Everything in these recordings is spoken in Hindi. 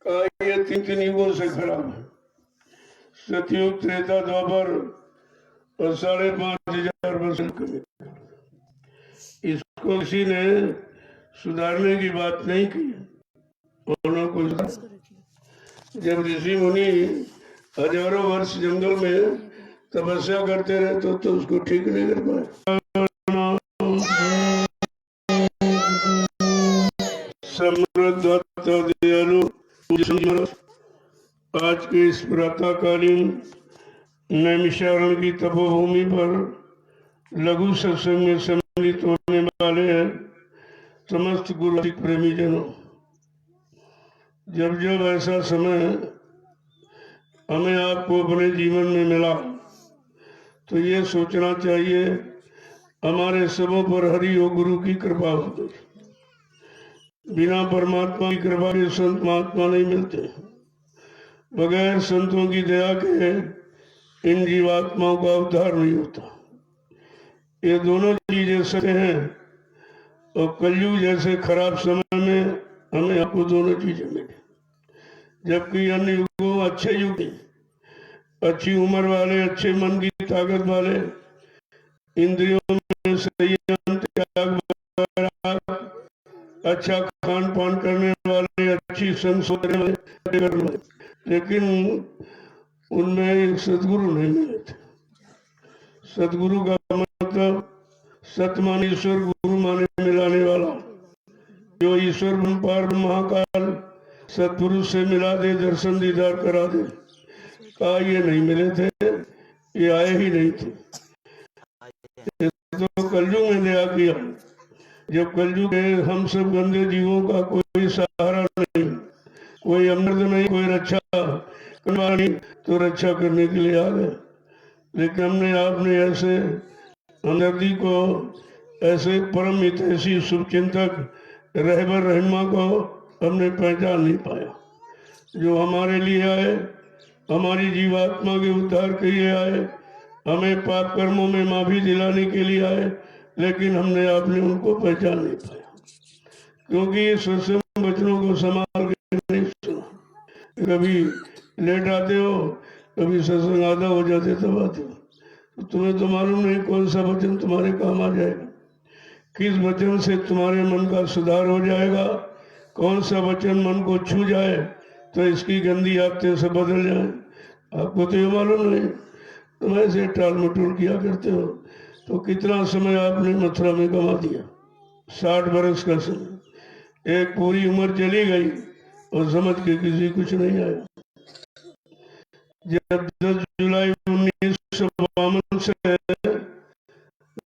कहा ये तीन युगों से खराब है, सतयुग, त्रेता, द्वापर और 5,500 वर्ष कभी। इसको किसी ने सुधारने की बात नहीं की। जब ऋषि मुनि हजारों वर्ष जंगल में तपस्या करते रहे तो उसको ठीक नहीं कर पाए। आज के इस प्रातःकालीन नैमिषारण्य की तपोभूमि पर लघु सत्संग में सम्मिलित होने वाले हैं समस्त गुरु प्रेमी जनों, जब जब ऐसा समय हमें आपको अपने जीवन में मिला तो ये सोचना चाहिए हमारे सबों पर हरि और गुरु की कृपा हो गई। बिना परमात्मा की कृपा के संत महात्मा नहीं मिलते। बगैर संतों की दया के इन जीवात्माओं का उद्धार नहीं होता। ये दोनों चीजें सत्य हैं और कलयुग जैसे खराब समय में हमें आपको दोनों चीजें मिली, जबकि अन्य युगों में अच्छे युग, अच्छी उम्र वाले, अच्छे मन की ताकत वाले, इंद्रियों में संयम, त्याग, अच्छा खान पान करने वाले, अच्छी संस्कृति वाले, लेकिन उनमें सदगुरु नहीं मिले थे। सदगुरु का मतलब सत माने ईश्वर, गुरु माने मिलाने वाला, जो ईश्वर पार महाकाल सतपुरुष से मिला दे, दर्शन दीदार करा दे। कहा ये नहीं मिले थे, ये आए ही नहीं थे। तो कलयुग में दया किया। जब कलयुग में हम सब गंदे जीवों का कोई सहारा नहीं, कोई अमृत नहीं, कोई रक्षा करने नहीं, तो रक्षा करने के लिए आ गए। लेकिन हमने आपने ऐसे हमदर्दी को, ऐसे परम हितैषी शुभचिंतक रहबर रहनुमा को हमने पहचान नहीं पाया, जो हमारे लिए आए, हमारी जीवात्मा के उद्धार के लिए आए, हमें पाप कर्मों में माफी दिलाने के लिए आए, लेकिन हमने आपने उनको पहचान नहीं पाया, क्योंकि ये सत्संग वचनों को संभाल के नहीं सुना। कभी लेट आते हो, कभी सत्संग आधा हो जाते तब आते हो, तो तुम्हें तो मालूम नहीं कौन सा वचन तुम्हारे काम आ जाएगा, किस वचन से तुम्हारे मन का सुधार हो जाएगा, कौन सा वचन मन को छू जाए तो इसकी गंदी आदतें से बदल जाए। आपको तो ये मालूम नहीं, तुम ऐसे टाल मटोल किया करते हो। तो कितना समय आपने मथुरा में गंवा दिया, 60 बरस का समय, एक पूरी उम्र चली गई और समझ के किसी कुछ नहीं आया। जब 10 जुलाई 1952 से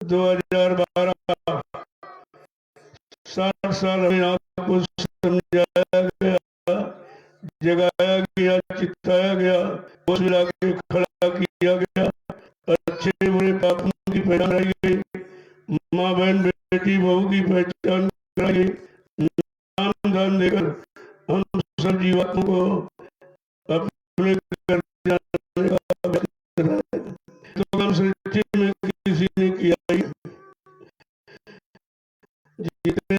2012 60 साल हमें आपको समझाया गया, जगाया गया, चिताया गया, होश मिला के खड़ा किया गया, अच्छे बुरे पापों की पहचान कराई गई, माँ बहन बेटी बहू की पहचान कराई गई, नाम दान देकर हम सब जीवात्मा को अपने कर जाने का तो हम सृष्टि में किसी ने किया ही जितने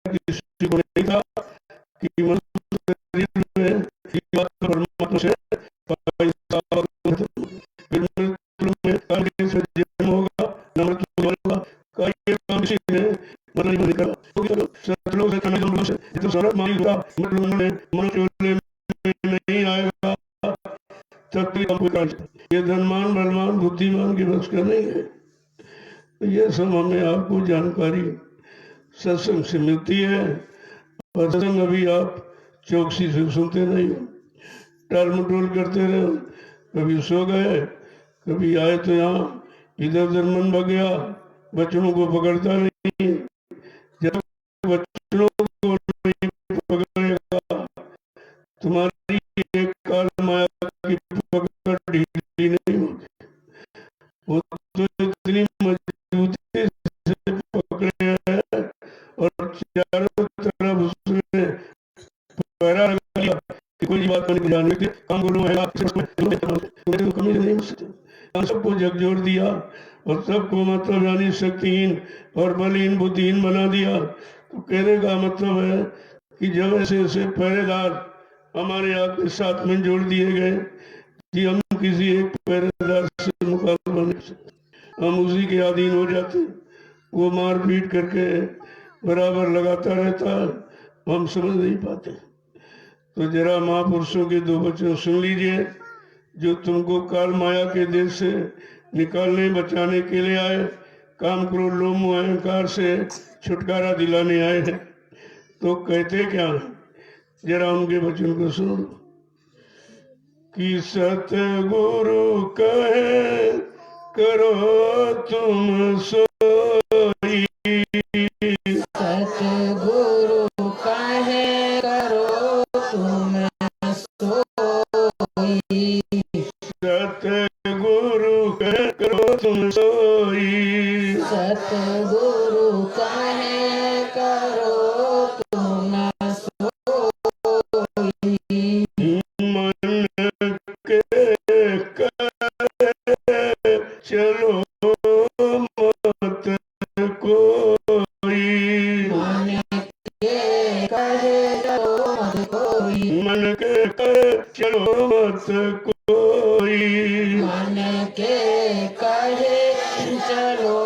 किसी को नहीं था कि मनुष्य शरीर में परमात्मा से जन्म होगा, न मृत्यु होगा। कार्य काम किसी ने मन नहीं करा, सतलोक से तमिल से तो सरल मानी होगा, मनुष्य में नहीं आएगा तब भी हम कोई, ये धनवान बलवान बुद्धिमान की बस का नहीं है। तो ये सब हमें आपको जानकारी सत्संग से मिलती है, और सत्संग अभी आप चौकसी से सुनते नहीं हो, टाल मटोल करते रहे, कभी सो गए, कभी आए तो यहाँ इधर उधर मन भग गया, बच्चों को पकड़ता नहीं। जब बच्चों को नहीं पकड़ेगा तुम्हारी एक काल माया की पकड़ ढीली नहीं होगी, वो तो इतनी मजबूती से पकड़े हैं और चारों तरफ उसने पैरा लगा लिया कि कोई बात नहीं जाने के काम बोलूँ है, कमी नहीं हो सकते। हम सबको झकझोर दिया और सबको मतलब यानी शक्तिहीन और बलहीन बुद्धिहीन बना दिया। तो कहने का मतलब है कि जब ऐसे ऐसे पहरेदार हमारे आपके साथ में जोड़ दिए गए कि हम किसी एक पहरेदार से मुकाबला नहीं सकते, हम उसी के अधीन हो जाते। वो मार पीट करके बराबर लगाता रहता है, हम समझ नहीं पाते। तो जरा महापुरुषों के दो वचन सुन लीजिए, जो तुमको काल माया के देश से निकालने बचाने के लिए आए, काम क्रोध लोभ मोह अहंकार से छुटकारा दिलाने आए हैं। तो कहते क्या, जरा उनके वचन को सुनो कि सतगुरु कहे करो तुम सोई, सतगुरु कहे करो तुम सोई, सतगुरु कहे करो तुम सोई, सतगुरु कहे करो तुम सोई, मन के करे चलो मत कोई, मन के कहे चलो मत कोई, मन के करे चलो मत कोई, मन के कहे चलो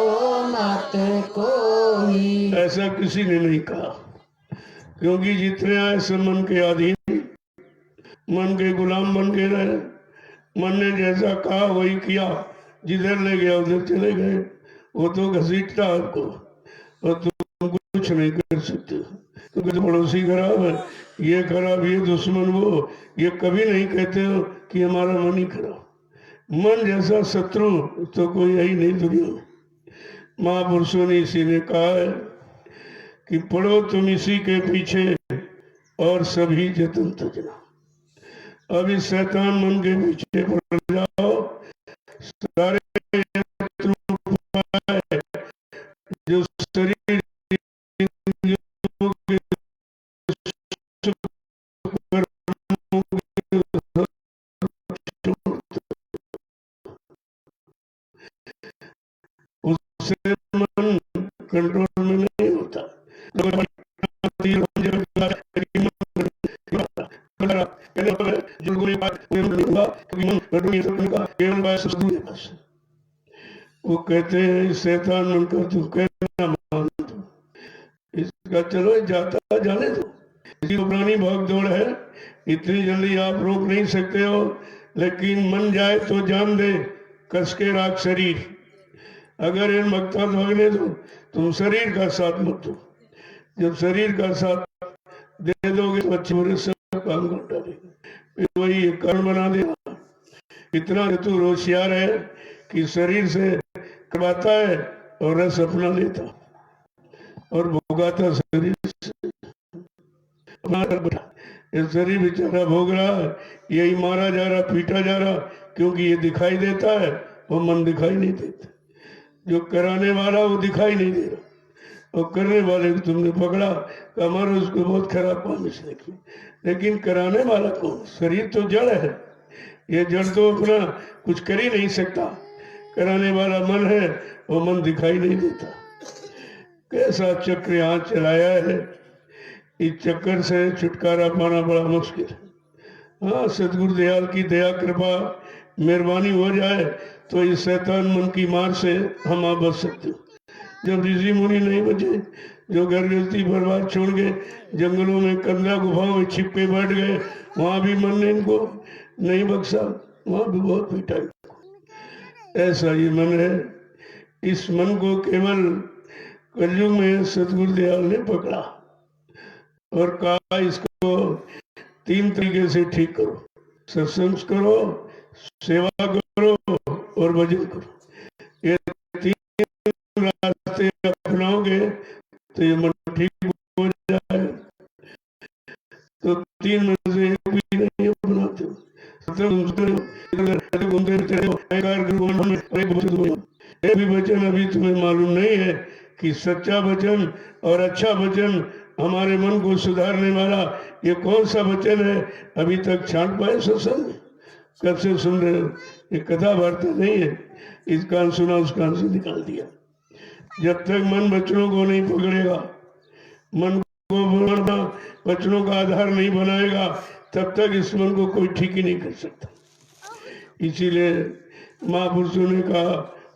मत कोई। ऐसा किसी ने नहीं कहा, क्योंकि जितने आए सब मन के अधीन, मन के गुलाम बन के रहे। मन ने जैसा कहा वही किया, जिधर ले गया उधर चले गए। वो तो घसीटता आपको और तुम कुछ नहीं कर सकते। तो कहते पड़ोसी खराब है, ये खराब, ये दुश्मन वो, ये कभी नहीं कहते हो कि हमारा मन ही खराब। मन जैसा शत्रु तो कोई है ही नहीं दुनिया में। महापुरुषों ने इसी ने कहा है कि पढ़ो तुम इसी के पीछे और सभी जतन तजना। अब इस शैतान मन के पीछे पड़ जाओ, सारे जो शरीर उससे मन कंट्रोल में नहीं होता। वो कहते हैं शैतान मन का तुम कहना मान दो, इसका चलो जाता जाने दो। इसकी पुरानी भाग दौड़ है, इतनी जल्दी आप रोक नहीं सकते हो। लेकिन मन जाए तो जान दे, कस के राख शरीर। अगर इन मकता भागने दो, तुम शरीर का साथ मत दो। जब शरीर का साथ दे दोगे तो अच्छे बुरे सब काम कर डालेंगे, फिर वही एक कारण बना देगा। इतना चतुर होशियार है कि शरीर से करवाता है और रस अपना लेता और भोगाता शरीर से। ये शरीर बेचारा भोग रहा है, यही मारा जा रहा, पीटा जा रहा, क्योंकि ये दिखाई देता है, वो मन दिखाई नहीं देता। जो कराने वाला वो दिखाई नहीं दे रहा, और करने वाले को तुमने पकड़ा, हमारे उसको बहुत खराब काम इसने की। लेकिन कराने वाला कौन? शरीर तो जड़ है, ये जड़ तो अपना कुछ कर ही नहीं सकता। कराने वाला मन है, वो मन दिखाई नहीं देता। कैसा चक्र यहाँ चलाया है, इस चक्कर से छुटकारा पाना बड़ा मुश्किल है। हाँ, सतगुरु दयाल की दया कृपा मेहरबानी हो जाए तो इस शैतान मन की मार से हम आप बच सकते हो। जब ऋषि मुनि नहीं बचे, जो घर गृहस्थी बर्बाद छोड़ के जंगलों में कंधा गुफाओं में छिप के बैठ गए, वहां भी मन ने इनको नहीं बख्शा, वहां भी बहुत पीटा। ऐसा ये मन है। इस मन को केवल कलयुग में सतगुरु दयाल ने पकड़ा और कहा इसको 3 तरीके से ठीक करो, सत्संग करो, सेवा करो और भजन करो। ये 3 रास्ते अपनाओगे तो ये मन ठीक हो जाएगा। तो 3 में से एक भी नहीं अपनाते हो, एक भी वचन अभी तुम्हें मालूम नहीं है कि सच्चा वचन और अच्छा वचन हमारे मन को सुधारने वाला ये कौन सा वचन है। अभी तक छांट पाए सत्संग? कब से सुन रहे हो? ये कथा वार्ता नहीं है। इस कान सुना उस कान से निकाल दिया। जब तक मन वचनों को नहीं पकड़ेगा, मन को वचनों का आधार नहीं बनाएगा, तब तक इस मन को कोई ठीक ही नहीं कर सकता। इसीलिए महापुरुषों ने कहा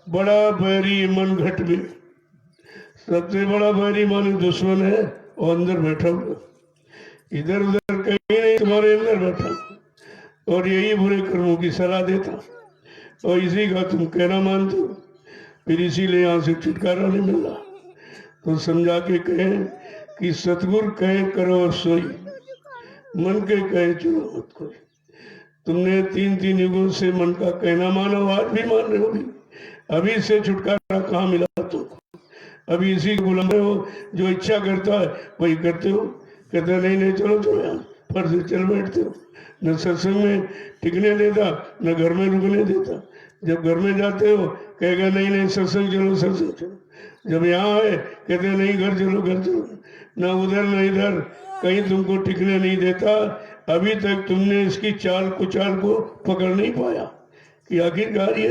बड़ा बैरी मन घट में, सबसे बड़ा बैरी माने दुश्मन है और अंदर बैठा हुआ, इधर उधर कहीं नहीं, तुम्हारे अंदर बैठा और यही बुरे कर्मों की सलाह देता और इसी का तुम कहना मानते हो, फिर इसीलिए यहाँ से छुटकारा नहीं मिल रहा। तो समझा के कहे कि सतगुरु कहे करो और सोई, मन के कहे चलो मत कोई। तुमने 3 युगों से मन का कहना मानो, आज भी मान रहे हो, अभी से छुटकारा कहाँ मिला तुमको? अभी इसी को बुला रहे हो, जो इच्छा करता है वही करते हो। कहते नहीं नहीं चलो चलो यहाँ फर्ज से चल बैठते हो, न सत्संग में टिकने देता न घर में रुकने देता। जब घर में जाते हो कहेगा नहीं नहीं सत्संग चलो सत्संग चलो, जब यहाँ आए कहते नहीं घर चलो घर चलो, न उधर न इधर कहीं तुमको टिकने नहीं देता। अभी तक तुमने इसकी चाल कुचाल को पकड़ नहीं पाया कि आखिरकार ये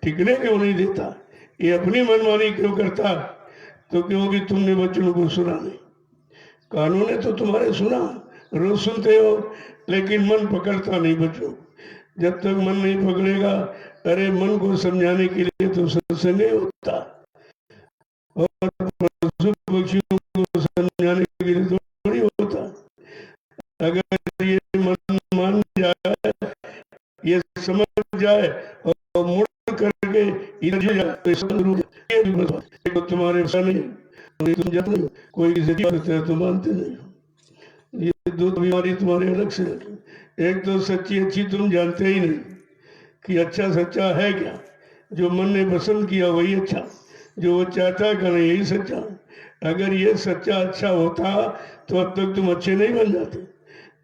टिकने क्यों नहीं देता, ये अपनी मनमानी क्यों करता। तो क्योंकि तुमने बच्चों को सुना नहीं, कानून ने तो तुम्हारे सुना, रोज सुनते हो, लेकिन मन पकड़ता नहीं बच्चों। जब तक मन नहीं पकड़ेगा, अरे मन को समझाने के लिए तो सत्संग नहीं होता, और पशु पक्षियों को समझाने के लिए थोड़ी होता। अगर ये मन मान जाए, ये समझ जाए और मुड़ करके इधर जाए तो तुम्हारे नहीं, तुम जानते हो कोई तो मानते नहीं। ये दो बीमारी तुम्हारे अलग से लगी। एक तो सच्ची अच्छी तुम जानते ही नहीं कि अच्छा सच्चा है क्या, जो मन ने पसंद किया वही अच्छा, जो वो चाहता है करना यही सच्चा। अगर ये सच्चा अच्छा होता तो अब तक तुम अच्छे नहीं बन जाते।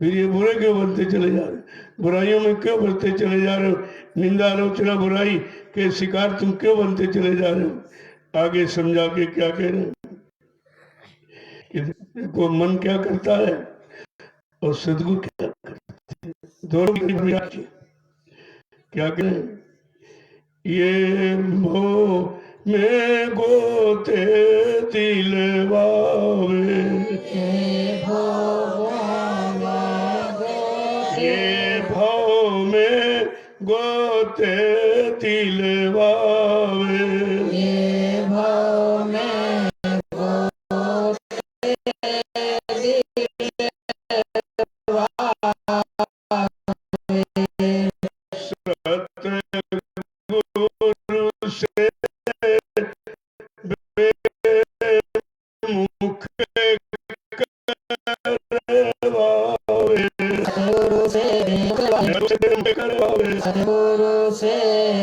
फिर ये बुरे क्यों बनते चले जा रहे, बुराइयों में क्यों बढ़ते चले जा रहे हो, निंदा आलोचना बुराई के शिकार तुम क्यों बनते चले जा रहे हो। आगे समझा के क्या कह रहे हैं को मन क्या करता है और सदगुरु क्या करते हैं, दोनों की क्या करें। ये भो में गोते दिलवावे, ये भाव में गोते दिलवावे, ये भाव में सतगुरु से मुख करवावे, सतगुरु से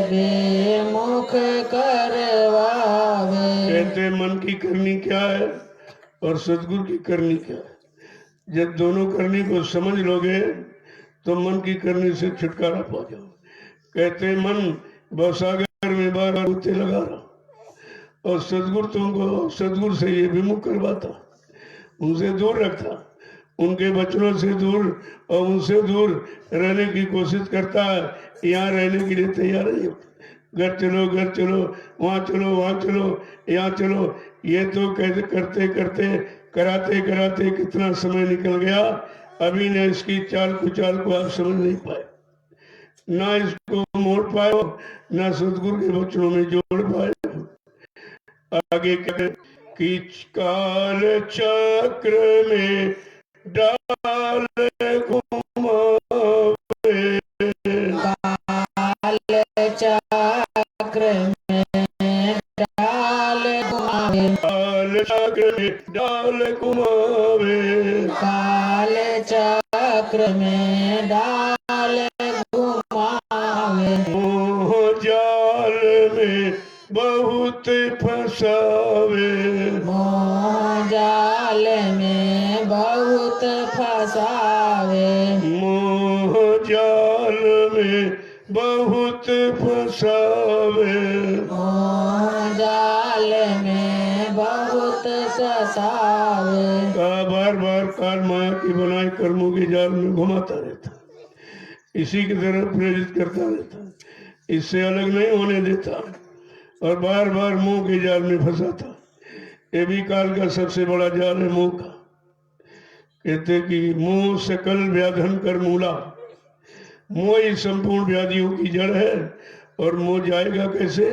बेमुख करवावे। कहते मन की करनी क्या है और सतगुरु की करनी क्या है। जब दोनों करनी को समझ लोगे तो मन की करनी से छुटकारा पा जाओ। कहते मन भवसागर में बार बार उठते लगा रहा और सतगुरु तुमको सतगुरु से ये विमुख करवाता, उनसे दूर रखता, उनके बचनों से दूर और उनसे दूर रहने की कोशिश करता है। यहाँ रहने के लिए तैयार नहीं होता, घर चलो घर चलो, वहाँ चलो वहाँ चलो, यहाँ चलो। ये तो कहते करते करते कराते कराते कितना समय निकल गया, अभी न इसकी चाल कुचाल को आप समझ नहीं पाए, ना इसको मोड़ पाए, ना सतगुरु के वचनों में जोड़ पाए। आगे कहते कि काल चक्र में डाल घुमावे, काल चक्र में डाल घुमावे, काल चक्र में डाल घुमावे, काल चक्र में डाल घुमावे। मोह जाल में बहुत फंसावे, मोह जाल में बहुत फंसावे, मोह जाल में बहुत फंसावे, मोह जाल में बहुत फंसावे। बार बार काल माया की बनाई कर्मों के जाल में घुमाता रहता, इसी की तरफ प्रेरित करता रहता। इससे अलग नहीं होने देता और बार बार मोह के जाल में फंसाता। ये भी काल का सबसे बड़ा जाल है मोह का। कहते कि मोह सकल व्याधन कर मूला, मोह ही संपूर्ण व्याधियों की जड़ है। और मोह जाएगा कैसे?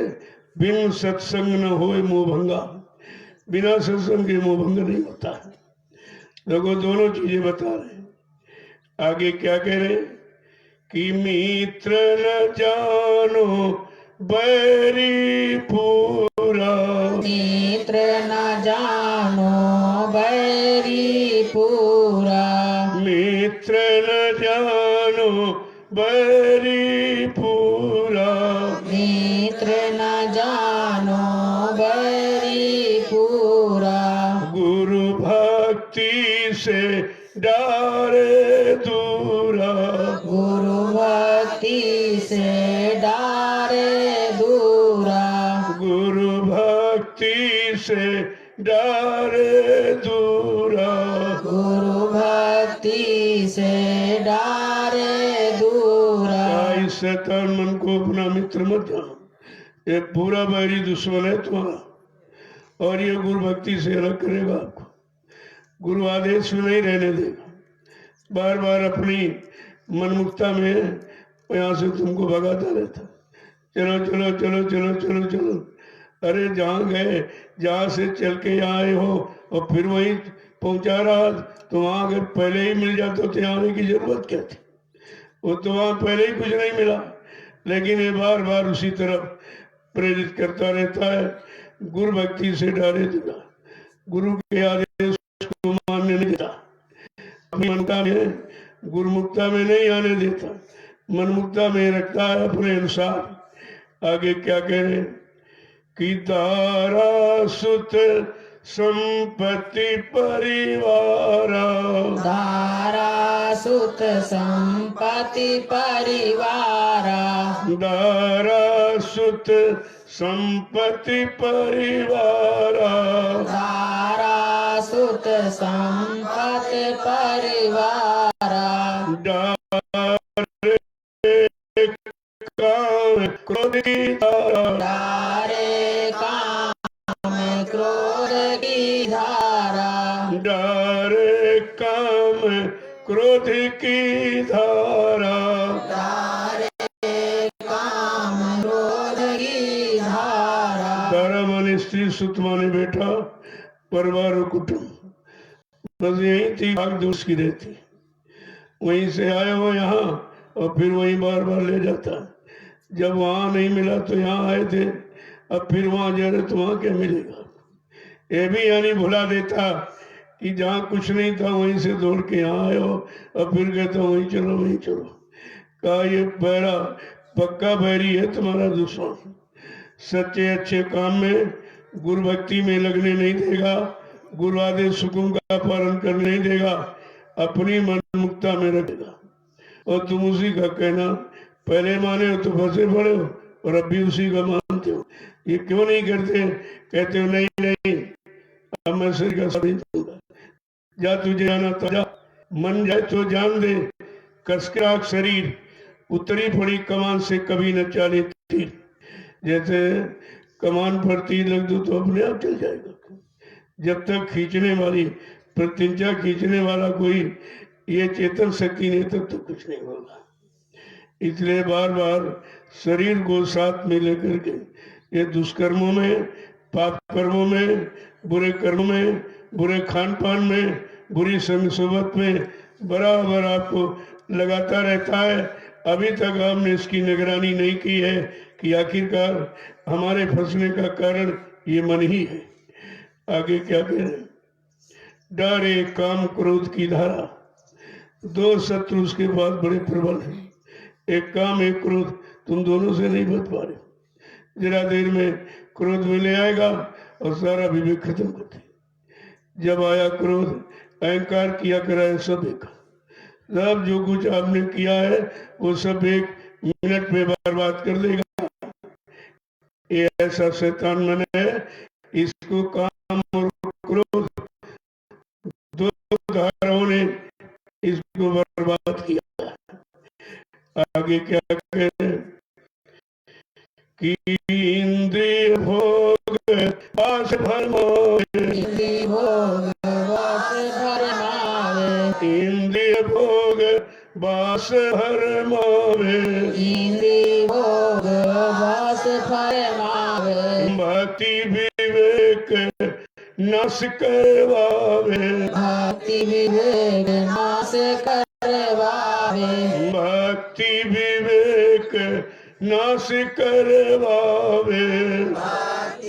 बिन सत्संग न होए मोह भंगा, बिना सत्संग के मोह भंग नहीं होता है। देखो दोनों चीजें बता रहे। आगे क्या कह रहे कि मित्र न जानो बैरी पूरा, मित्र न जानो बैरी पूरा, मित्र न जानो बैरी पूरा, मित्र न जानो बैरी पूरा, गुरु भक्ति से डारे दूरा, गुरु भक्ति से डारे दूरा, गुरु भक्ति से डारे दूरा, गुरु भक्ति से डारे दूरा। इस शैतान मन को अपना मित्र मत जानो, ये पूरा बैरी दुश्मन है तुम्हारा और ये गुरु भक्ति से अलग करेगा आपको, गुरु आदेश में नहीं रहने देगा, बार बार अपनी मनमुक्ता में यहाँ से तुमको भगाता रहता। चलो चलो चलो चलो चलो चलो, अरे जहाँ गए, जहाँ से चल के यहाँ आए हो और फिर वहीं पहुंचा रहा, तो वहाँ अगर पहले ही मिल जाता तो यहाँ आने की जरूरत क्या थी? वो तो वहाँ पहले ही कुछ नहीं मिला, लेकिन ये बार बार उसी तरफ प्रेरित करता रहता है। गुरु भक्ति से डारे दूरा, गुरु के आदेश को मानने नहीं देता, अपनी मनता में गुरुमुक्ता में नहीं आने देता, मनमुक्ता में रखता है अपने अनुसार। आगे क्या कह रहे कि दारा सुत संपत्ति परिवारा, दारा सुत संपत्ति परिवारा, दारा सुत संपत्ति परिवारा, दारा सुत संपत्ति परिवारा, डारे काम क्रोध की धारा, डारे काम क्रोध की धारा, डारे काम क्रोध की धारा, डारे काम क्रोध की धारा। दारा माने स्त्री, सुत माने बेटा, परिवार और कुटुंब, बस यही थी भाग दोष की रहती। वहीं से आए हो यहाँ और फिर वहीं बार बार ले जाता। जब वहां नहीं मिला तो यहाँ आए थे, अब फिर वहां जा रहे तो वहां क्या मिलेगा? ये भी यानी भुला देता कि जहाँ कुछ नहीं था वहीं से दौड़ के यहाँ आए हो, अब फिर कहता वहीं चलो वहीं चलो। कहा ये बैरा पक्का बैरी है तुम्हारा दुश्मन, सच्चे अच्छे काम में गुरु भक्ति में लगने नहीं देगा, गुरु आदेश हुकुम का पालन करने नहीं देगा, अपनी मनमुक्ता में रखेगा। और तुम उसी का कहना पहले माने हो तो फंसे पड़े हो और अब भी उसी का मानते हो। ये क्यों नहीं करते? कहते हो नहीं नहीं अब मैं शरीर का साथ नहीं दूंगा, जा तुझे जाना तो जा, मन जाए तो जान दे, कस के राख शरीर, उतरी पड़ी कमान से कभी न चाले तीर। जैसे कमान पर तीर लग दो तो अपने आप चल जाएगा, जब तक खींचने वाली प्रतिज्ञा खींचने वाला कोई ये चेतन शक्ति नहीं तब तो कुछ नहीं होगा। इसलिए बार बार शरीर को साथ में लेकर के ये दुष्कर्मों में, पाप कर्मों में, बुरे कर्मों में, बुरे खान पान में, बुरी संग सोबत में बराबर आपको लगाता रहता है। अभी तक हमने इसकी निगरानी नहीं की है कि आखिरकार हमारे फंसने का कारण ये मन ही है। आगे क्या कह रहे? डरे काम क्रोध की धारा, दो शत्रु उसके पास बड़े प्रबल हैं, एक काम एक क्रोध, तुम दोनों से नहीं बच पा रहे। जरा देर में क्रोध में ले आएगा और सारा विवेक खत्म कर दे। जब आया क्रोध, अहंकार किया कराया सब एक, सब जो कुछ आपने किया है वो सब एक मिनट में बर्बाद कर देगा। ये ऐसा शैतान मन है, इसको काम और क्रोध दो धाराओं ने इसको बर्बाद किया। आगे क्या कह रहे? भोग बस फरमावे इंद्रिय भोग बास फरमावे इंद्रिय भोग बस फरमावे भक्ति विवेक नाश करवावे भक्ति विवेक नाश करवावे भक्ति विवेक नाश करवावे नाश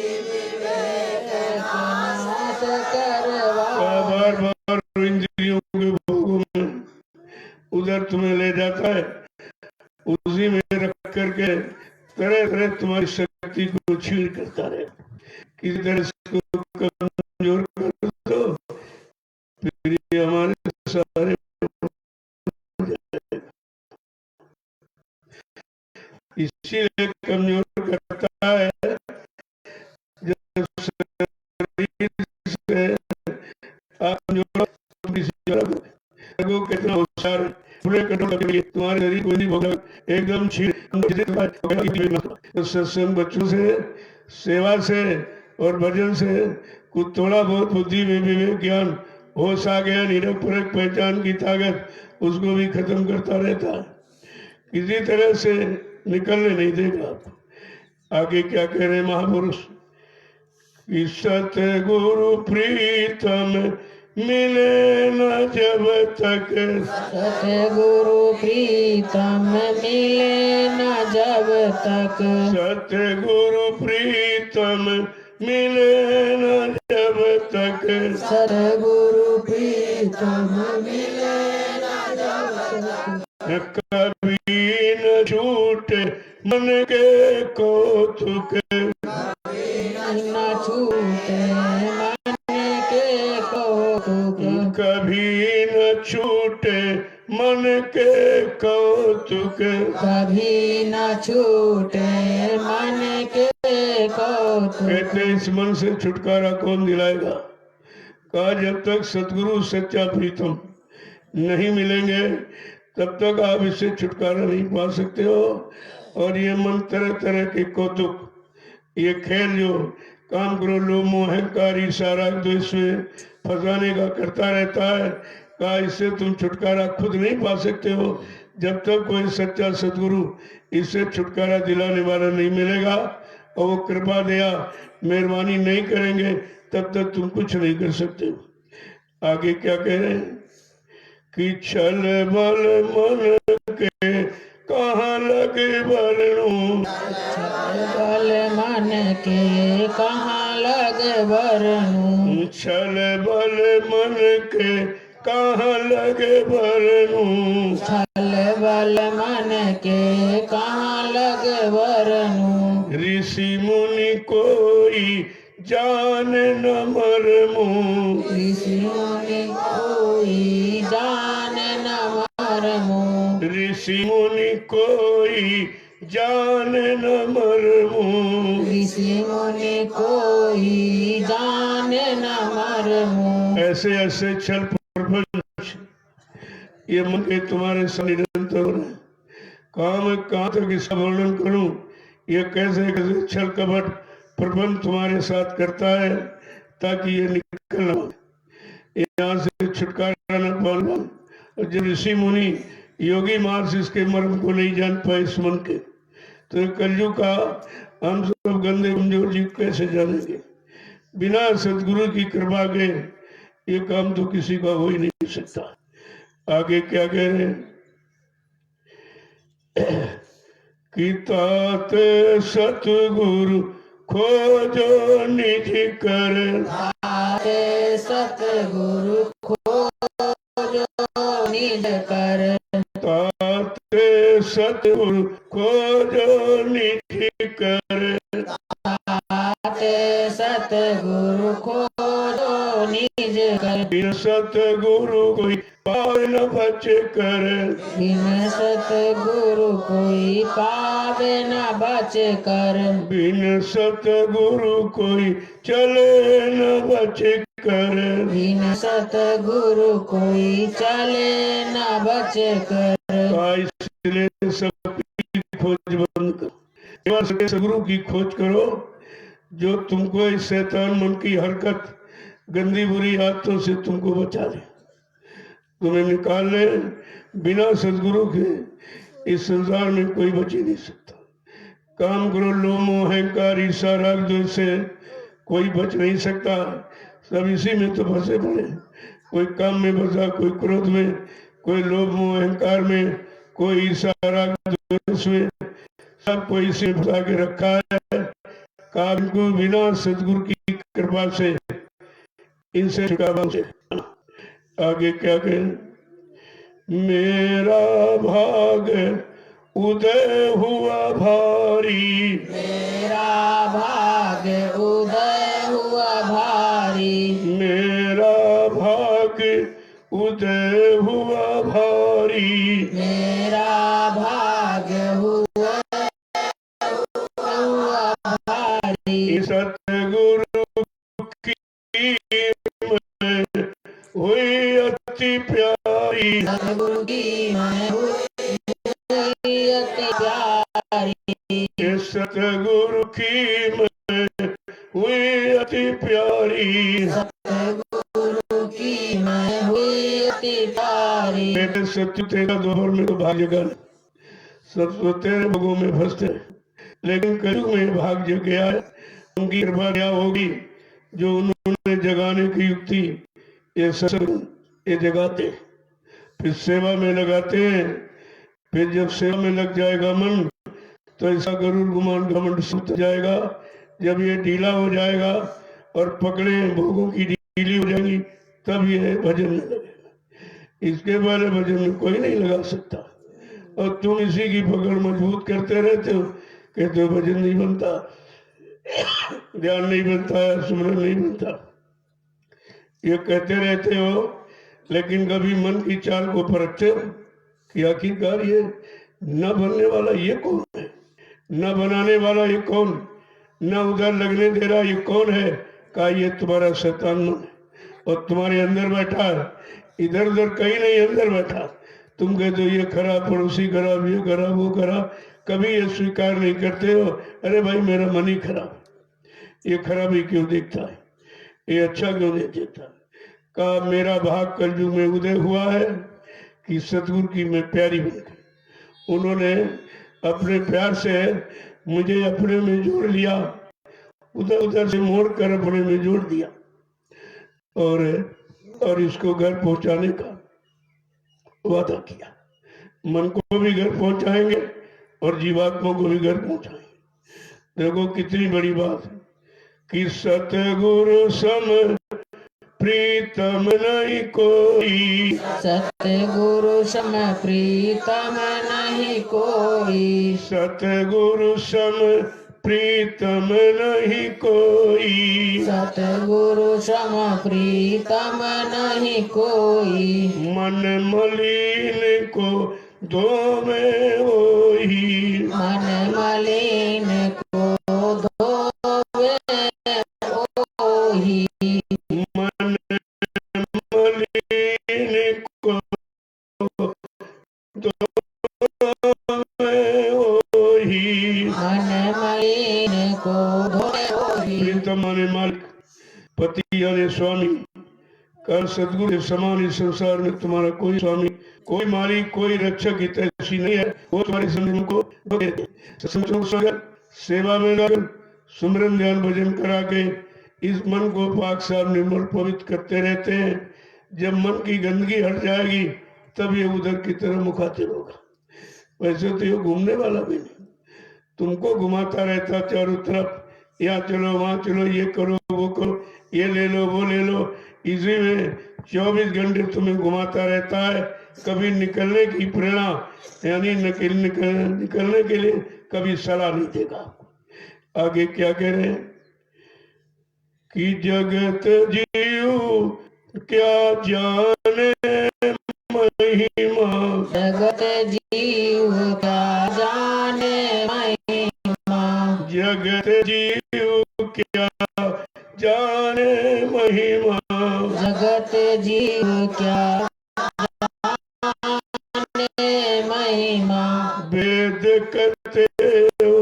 करवावे बार बार इंद्रियों के भोगों में उधर तुम्हें ले जाता है, उसी में रख करके तरह तरह तुम्हारी शक्ति को छीन करता रहे, किसी तरह इसको कमजोर कर दो, फिर ये हमारे सारे इसीलिए कमजोर करता है। जब शरीर से वो कितना होशियार पूरे कंट्रोल करके तुम्हारे शरीर को नहीं भोगा एकदम तो सत्संग बच्चों से सेवा से और भजन से कुछ थोड़ा बहुत बुद्धि में विवेक ज्ञान होश आ गया, निरख परख पहचान की ताकत उसको भी खत्म करता रहता है, किसी तरह से निकलने नहीं देगा। आगे क्या कह रहे महापुरुष कि सतगुरु प्रीतम मिले न जब तक सतगुरु प्रीतम मिले न जब तक सतगुरु प्रीतम मिले न जब तक सतगुरु प्रीतम मिले न जब तक कभी न छूटे मन के कौतुक न छूटे मन के कौतुक कभी न छूटे मन के कौतुक कभी न छूटे मन के कौतुक। कहते इस मन से छुटकारा कौन दिलाएगा? कहा जब तक सतगुरु सच्चा प्रीतम नहीं मिलेंगे तब तक आप इससे छुटकारा नहीं पा सकते हो। और ये मन तरह तरह के कौतुक, ये खेल जो काम करो लोभ मोह अहंकार ईर्ष्या द्वेष में फंसाने का करता रहता है, कहा इससे तुम छुटकारा खुद नहीं पा सकते हो। जब तक कोई सच्चा सतगुरु इससे छुटकारा दिलाने वाला नहीं मिलेगा और वो कृपा दया मेहरबानी नहीं करेंगे तब तक तुम कुछ नहीं कर सकते हो। आगे क्या कह रहे हैं कि छल बल मन के कहाँ लगे वरणु बल मन के कहाँ लगे वरणु छल बल मन के कहाँ लगे वरणु छल बल मन के कहाँ लगे वरणु ऋषि मुनि कोई जान न मरमु ऋषि मुनि कोई जान न मरमु ऋषि मुनि कोई जान न मरमु ऋषि मुनि कोई जान न मरमु। ऐसे ऐसे छल प्रपंच ये मन के तुम्हारे साथ निरंतर हो रहे हैं। कहाँ तक इसका वर्णन करूं? ये कैसे कैसे छल कपट प्रपंच तुम्हारे साथ करता है ताकि ये निकल न पाए, यहाँ से छुटकारा न पाए। और जब ऋषि मुनि योगी मार्ग से इसके मर्म को नहीं जान पाए इस मन के, तो कलयुग का हम सब गंदे कमजोर जीव कैसे जानेंगे? बिना सदगुरु की कृपा के ये काम तो किसी का हो ही नहीं सकता। आगे क्या कह रहे हैं कि तात सतगुरु खोजो निज कर तारे सतगुरु खोजो निज कर तात सतगुरु खोजो निज कर ताते सतगुरु खोजो निज कर बिन सतगुरु कोई पावे न बचे कर बिन सतगुरु कोई पावे न बच कर बिन सतगुरु कोई चले न बचे कर बिन सतगुरु कोई चले न बच कर। इसलिए सबकी खोज बंद करो, सतगुरु की खोज करो जो तुमको इस शैतान मन की हरकत गंदी बुरी आदतों से तुमको बचा ले, तुम्हें निकाल ले। बिना सदगुरु के इस संसार में कोई बच ही नहीं सकता। काम क्रोध लोभ मोह अहंकार ईर्ष्या राग द्वेष से कोई बच नहीं सकता। सब इसी में तो फंसे पड़े। कोई काम में फंसा, कोई क्रोध में, कोई लोभ मोह अहंकार में, कोई ईर्ष्या राग द्वेष में, सब कोई इसी में फंसा के रखा है। काम को बिना सदगुरु की कृपा से इनसे छुटकारा से। आगे क्या कहें? मेरा भाग उदय हुआ भारी, मेरा भाग उदय हुआ भारी, मेरा भाग उदय हुआ भारी, मेरा भाग हुआ भारी। सतगुरु की मैं हुई अति प्यारी, सतगुरु की मैं हुई अति प्यारी, सतगुरु की मैं हुई अति प्यारी, सतगुरु की मैं हुई अति प्यारी। मेरे सत्य तेरा दोहर में तो भाग जगा, सब तो तेरे भोगों में फंसते, लेकिन कलयुग में भाग जग गया है। उनकी कृपा क्या होगी जो उन्होंने जगाने की युक्ति ये सत्संग ये जगाते, फिर सेवा में लगाते हैं। फिर जब सेवा में लग जाएगा मन तो ऐसा गरुड़ गुमान घमंड सुत जाएगा। जब ये ढीला हो जाएगा और पकड़े भोगों की ढीली हो जाएगी तब ये भजन में लगेगा। इसके पहले भजन में कोई नहीं लगा सकता। और तुम इसी की पकड़ मजबूत करते रहते हो, कहते हो भजन नहीं बनता, ध्यान नहीं बनता है, सुमरन नहीं बनता, ये कहते रहते हो। लेकिन कभी मन की चाल को परखते हो कि आखिरकार ये न बनने वाला ये कौन है, न बनाने वाला ये कौन, न उधर लगने दे रहा ये कौन है? का ये तुम्हारा शैतान मन है और तुम्हारे अंदर बैठा है, इधर उधर कहीं नहीं, अंदर बैठा। तुम कहते हो ये खराब, पड़ोसी खराब, ये खराब, वो खराब, कभी ये स्वीकार नहीं करते हो। अरे भाई मेरा मन ही खराब, ये खराबी क्यों देखता है, ये अच्छा क्यों नहीं देखता? का मेरा भाग कलयुग में उदय हुआ है कि सतगुरु की मैं प्यारी बन गई। उन्होंने अपने प्यार से मुझे अपने में जोड़ लिया, उधर उधर से मोड़ कर अपने में जोड़ दिया और इसको घर पहुंचाने का वादा किया। मन को भी घर पहुंचाएंगे और जीवात्मा को भी घर पहुंचाएंगे। देखो कितनी बड़ी बात है कि सतगुरु सम प्रीतम नहीं कोई, सतगुरु सम प्रीतम नहीं कोई, सतगुरु सम प्रीतम नहीं कोई, सतगुरु सम प्रीतम नहीं कोई। मन मलिन को धोवे वही, मन मलिन को धोवे ओही, मन मलिन को धोवे वही, मन मलिन को धोवे ओही। प्रीतम माने मालिक, पति यानी स्वामी। कर सदगुरु के समान इस संसार में तुम्हारा कोई स्वामी, कोई मालिक, कोई रक्षक हितैषी नहीं है। वो तुम्हारे समझ को सेवा में लग सुमरन ध्यान भजन करा के इस मन को पाक साफ निर्मल पवित्र करते रहते हैं। जब मन की गंदगी हट जाएगी तब ये उधर की तरफ मुखातिब होगा। वैसे तो ये घूमने वाला भी नहीं, तुमको घुमाता रहता चारों तरफ, यहाँ चलो वहां चलो, ये करो वो करो, ये ले लो वो ले लो, इसी में 24 घंटे तुम्हें घुमाता रहता है। कभी निकलने की प्रेरणा यानी निकलने के लिए कभी सलाह नहीं देगा। आगे क्या कह रहे हैं कि जगत जीव क्या जाने महिमा, जगत जीव क्या जाने महिमा, जगत जीव क्या जाने महिमा, जगत जीव क्या जाने महिमा। वेद करते हो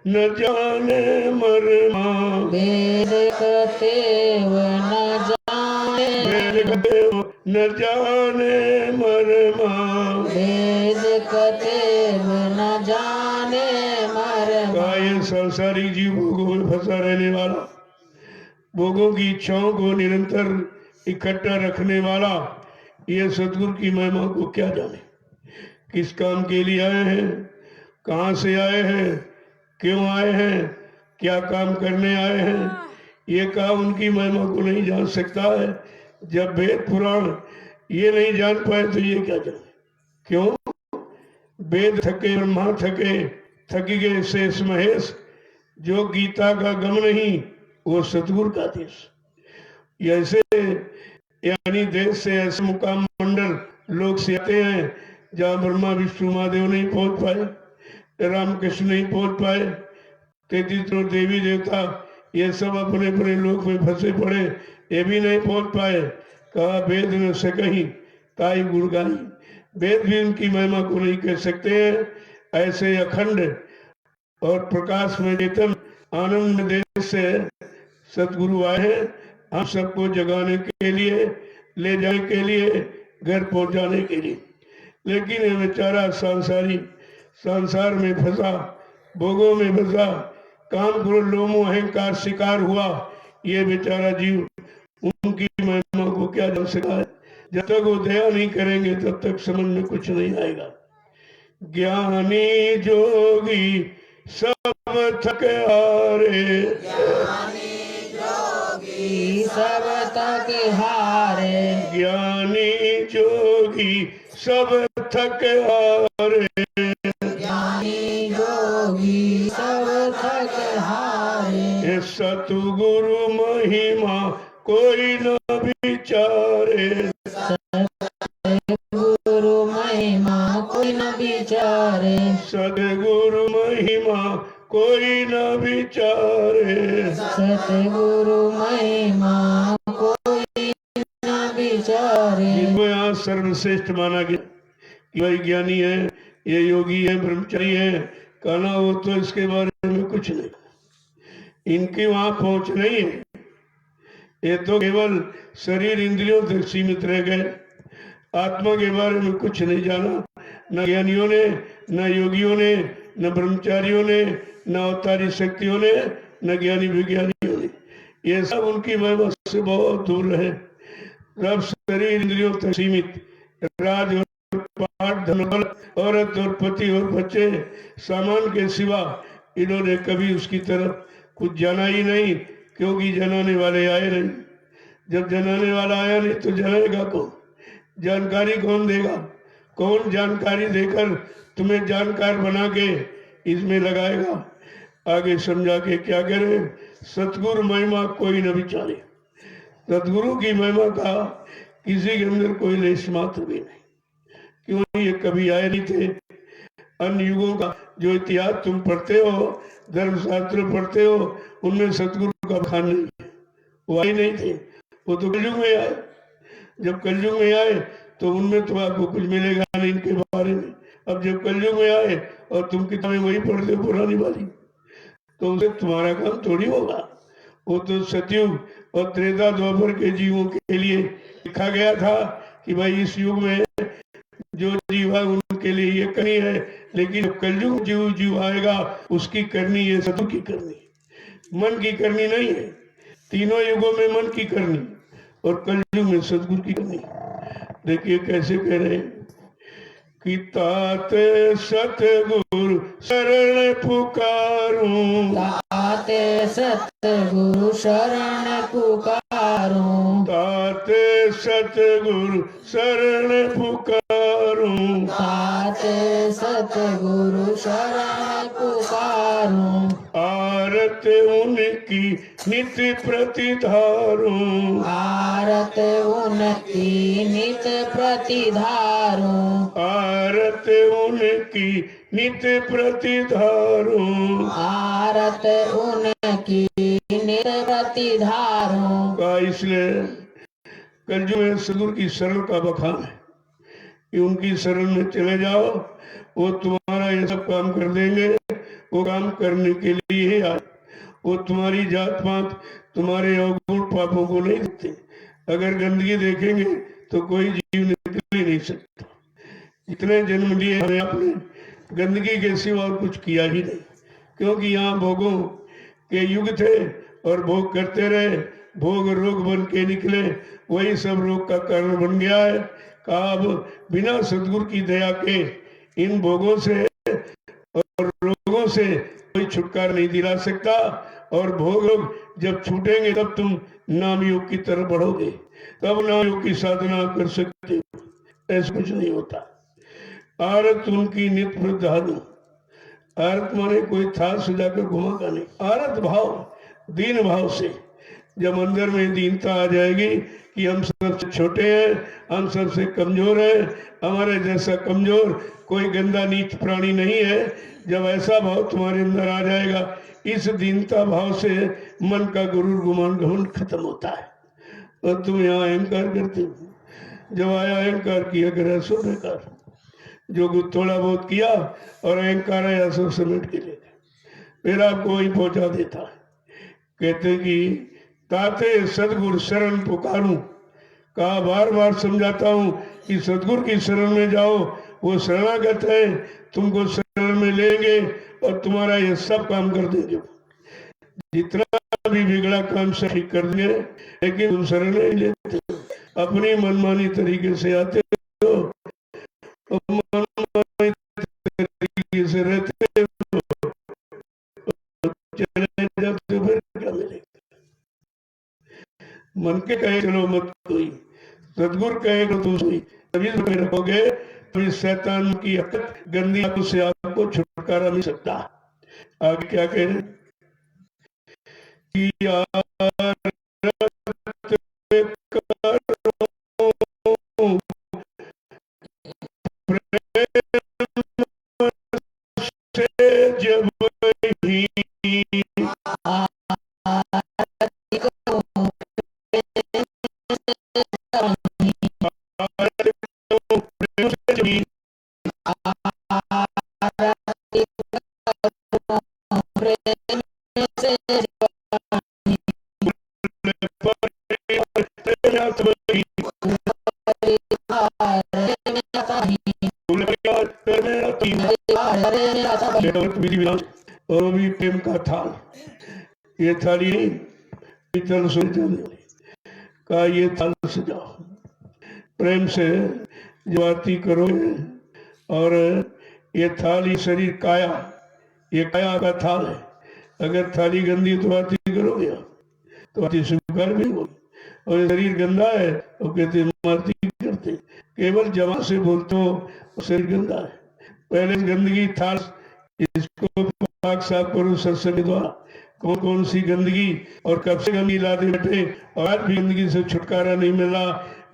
न जाने मरमा, वेद कहते व न वेद कहते हो न जाने मरमा, वेद कतेब न जाने मरमा। ये सांसारिक जीव भोगों में फंसा रहने वाला, भोगों की इच्छाओं को निरंतर इकट्ठा रखने वाला, ये सतगुरु की महिमा को क्या जाने। किस काम के लिए आए हैं, कहाँ से आए हैं, क्यों आए हैं, क्या काम करने आए हैं, ये काम उनकी महिमा को नहीं जान सकता है। जब वेद पुराण ये नहीं जान पाए तो ये क्या जाने। क्यों? वेद थके, ब्रह्मा थके, थकी गए शेष महेश, जो गीता का गम नहीं वो सतगुरु का देश। ऐसे यानी देश से ऐसे मुकाम मंडल लोग से आते हैं जहाँ ब्रह्मा विष्णु महादेव नहीं पहुंच पाए, रामकृष्ण नहीं पहुंच पाए, 33 देवी देवता ये सब अपने अपने लोक में फंसे पड़े, ये भी नहीं पहुंच पाए। कहा वेद न सकहीं ताई गुण गाई, वेद भी उनकी महिमा को नहीं कह सकते हैं। ऐसे अखंड और प्रकाश में चेतन आनंद देश से सतगुरु आए हैं, हम सबको जगाने के लिए, ले जाने के लिए, घर पहुंचाने के लिए। लेकिन ये बेचारा संसार में फंसा, भोगों में फंसा, काम क्रोध लोमो अहंकार शिकार हुआ, ये बेचारा जीव उनकी महिमा को क्या जान सकता है। जब तक वो दया नहीं करेंगे तब तक समझ में कुछ नहीं आएगा। ज्ञानी जोगी सब थक हारे, सब तक हारे, ज्ञानी जोगी सब थक हारे, ज्ञानी जोगी सब थक हारे। ये सतगुरु महिमा कोई न विचारे, गुरु महिमा कोई न विचारे, सतगुरु महिमा कोई न विचारे, सतगुरु महिमा कोई न विचारे। जिनको यहाँ सर्वश्रेष्ठ माना गया कि भाई ज्ञानी है, ये योगी है, ब्रह्मचारी है, कहना वो तो इसके बारे में कुछ नहीं, इनकी वहां पहुंच नहीं है। ये तो केवल शरीर इंद्रियों तक सीमित रह गए, आत्मा के बारे में कुछ नहीं जाना। न ज्ञानियों ने, न योगियों ने, न ब्रह्मचारियों ने, न अवतारी शक्तियों ने, न ज्ञानी विज्ञानियों ने, ये सब उनकी महिमा से बहुत दूर रहे। सब शरीर इंद्रियों तक सीमित, राज और पाठ, धन दौलत, औरत और पति और बच्चे, सामान के सिवा इन्होंने कभी उसकी तरफ कुछ जाना ही नहीं, क्योंकि जनाने वाले आए नहीं। जब जनाने वाला आया नहीं तो जनाएगा कौन, जानकारी कौन देगा, कौन जानकारी देकर तुम्हें जानकार बना के इसमें लगाएगा। आगे समझा के क्या करे, सतगुरु महिमा कोई न विचारे। सतगुरु की महिमा का किसी के अंदर कोई लेश मात्र भी नहीं। क्यों? ये कभी आए नहीं थे। अन्य युगों का जो इतिहास तुम पढ़ते हो, धर्मशास्त्र पढ़ते हो, उनमें सतगुरु का बखान नहीं है, वो आए नहीं थे। वो तो कलयुग में आए। जब कलयुग में आए तो उनमें तो आपको कुछ मिलेगा नहीं इनके बारे में। अब जब कलयुग में आए और तुम किताबें वही पढ़ते हो पुरानी वाली, तो उसे तुम्हारा काम थोड़ी होगा। वो तो सतयुग और त्रेता द्वापर के जीवों के लिए लिखा गया था कि भाई इस युग में जो जीव है उनके लिए ये करनी है, लेकिन जब कलयुग जीव आएगा उसकी करनी ये सतगुरु की करनी, मन की करनी नहीं है। तीनों युगों में मन की करनी और कलयुग में सतगुरु की करनी। देखिए कैसे कह रहे हैं कि तात सतगुरु शरण पुकारूं, तात सतगुरु शरण पुकारूं, तात सतगुरु शरण पुकारूं, तात सतगुरु शरण पुकारूं। आरत उनकी नित्य प्रतिधारूं, आरत उनकी नित प्रतिधारूं, आरत उनकी नित्य प्रतिधारूं। आरत उनकी नित प्रतिधारूं। का इसलिए कलयुग में सतगुरु की शरण का बखान है कि उनकी शरण में चले जाओ, वो तुम्हारा ये सब काम कर देंगे। वो काम करने के लिए ही आए। वो तुम्हारी जात पात, तुम्हारे अवगुण पापों को नहीं देखते, अगर गंदगी देखेंगे तो कोई जीव निकल ही नहीं सकता। जितने जन्म लिए हमें आपने गंदगी के सिवा और कुछ किया ही नहीं, क्योंकि यहाँ भोगों के युग थे और भोग करते रहे, भोग रोग बन के निकले, वही सब रोग का कारण बन गया है। कहा अब बिना सदगुरु की दया के इन भोगों से और रोगों से कोई छुटकारा नहीं दिला सकता, और भोग रोग जब छूटेंगे तब तुम नाम योग की तरफ बढ़ोगे, तब नाम योग की साधना कर सकते हो। ऐसा कुछ नहीं होता। आरत उनकी नित्य वृद्धानु, आरत माने कोई थाल सजाकर घुमागा नहीं, आरत भाव, दीन भाव से जब अंदर में दीनता आ जाएगी कि हम सबसे छोटे हैं, हम सबसे कमजोर हैं, हमारे जैसा कमजोर कोई गंदा नीच प्राणी नहीं है, जब ऐसा भाव तुम्हारे अंदर आ जाएगा, इस दीनता भाव से मन का गुरूर गुमान घमंड खत्म होता है और तुम यहाँ अहंकार करते हो। जब आया अहंकार किया कर सो बेकार, जो कुछ थोड़ा बहुत किया और अहंकार आया सब समेट के ले गए, फिर आपको वहीं पहुंचा देता है। कहते कि ताते सदगुरु शरण पुकारूं, कहा बार बार समझाता हूं कि सदगुरु की शरण में जाओ, वो शरणागत है, तुमको शरण में लेंगे और तुम्हारा ये सब काम कर देंगे, जितना भी बिगड़ा काम सब ठीक कर देंगे, लेकिन तुम शरण नहीं लेते, अपनी मनमानी तरीके से आते हो, मनमानी तरीके से रहते हो, चले जाते हो, फिर क्या मिलेगा? मन के कहे चलो मत कोई, सदगुरु कहे तो तुम सोई, तभी तो रखोगे, तो शैतान की हरकत गंदी आंखों से आपको छुटकारा मिल सकता। आगे क्या कह रहे कि जब ही और वो भी प्रेम का थाल, ये थाली नहीं पीतल से का, ये थाल सजाओ प्रेम से, जो आरती करोगे, और ये थाल, ये शरीर काया, ये काया का थाल है, अगर थाली गंदी तो आरती करोगे तो आरती स्वीकार भी होगी, और ये शरीर गंदा है तो कहते आरती करते, केवल जवान से बोलते हो शरीर गंदा है, पहले गंदगी थाल इसको पाक साफ करो सत्संग द्वारा, कौन कौन सी गंदगी और कब से गंदगी लाते बैठे, और आज भी गंदगी से छुटकारा नहीं मिला।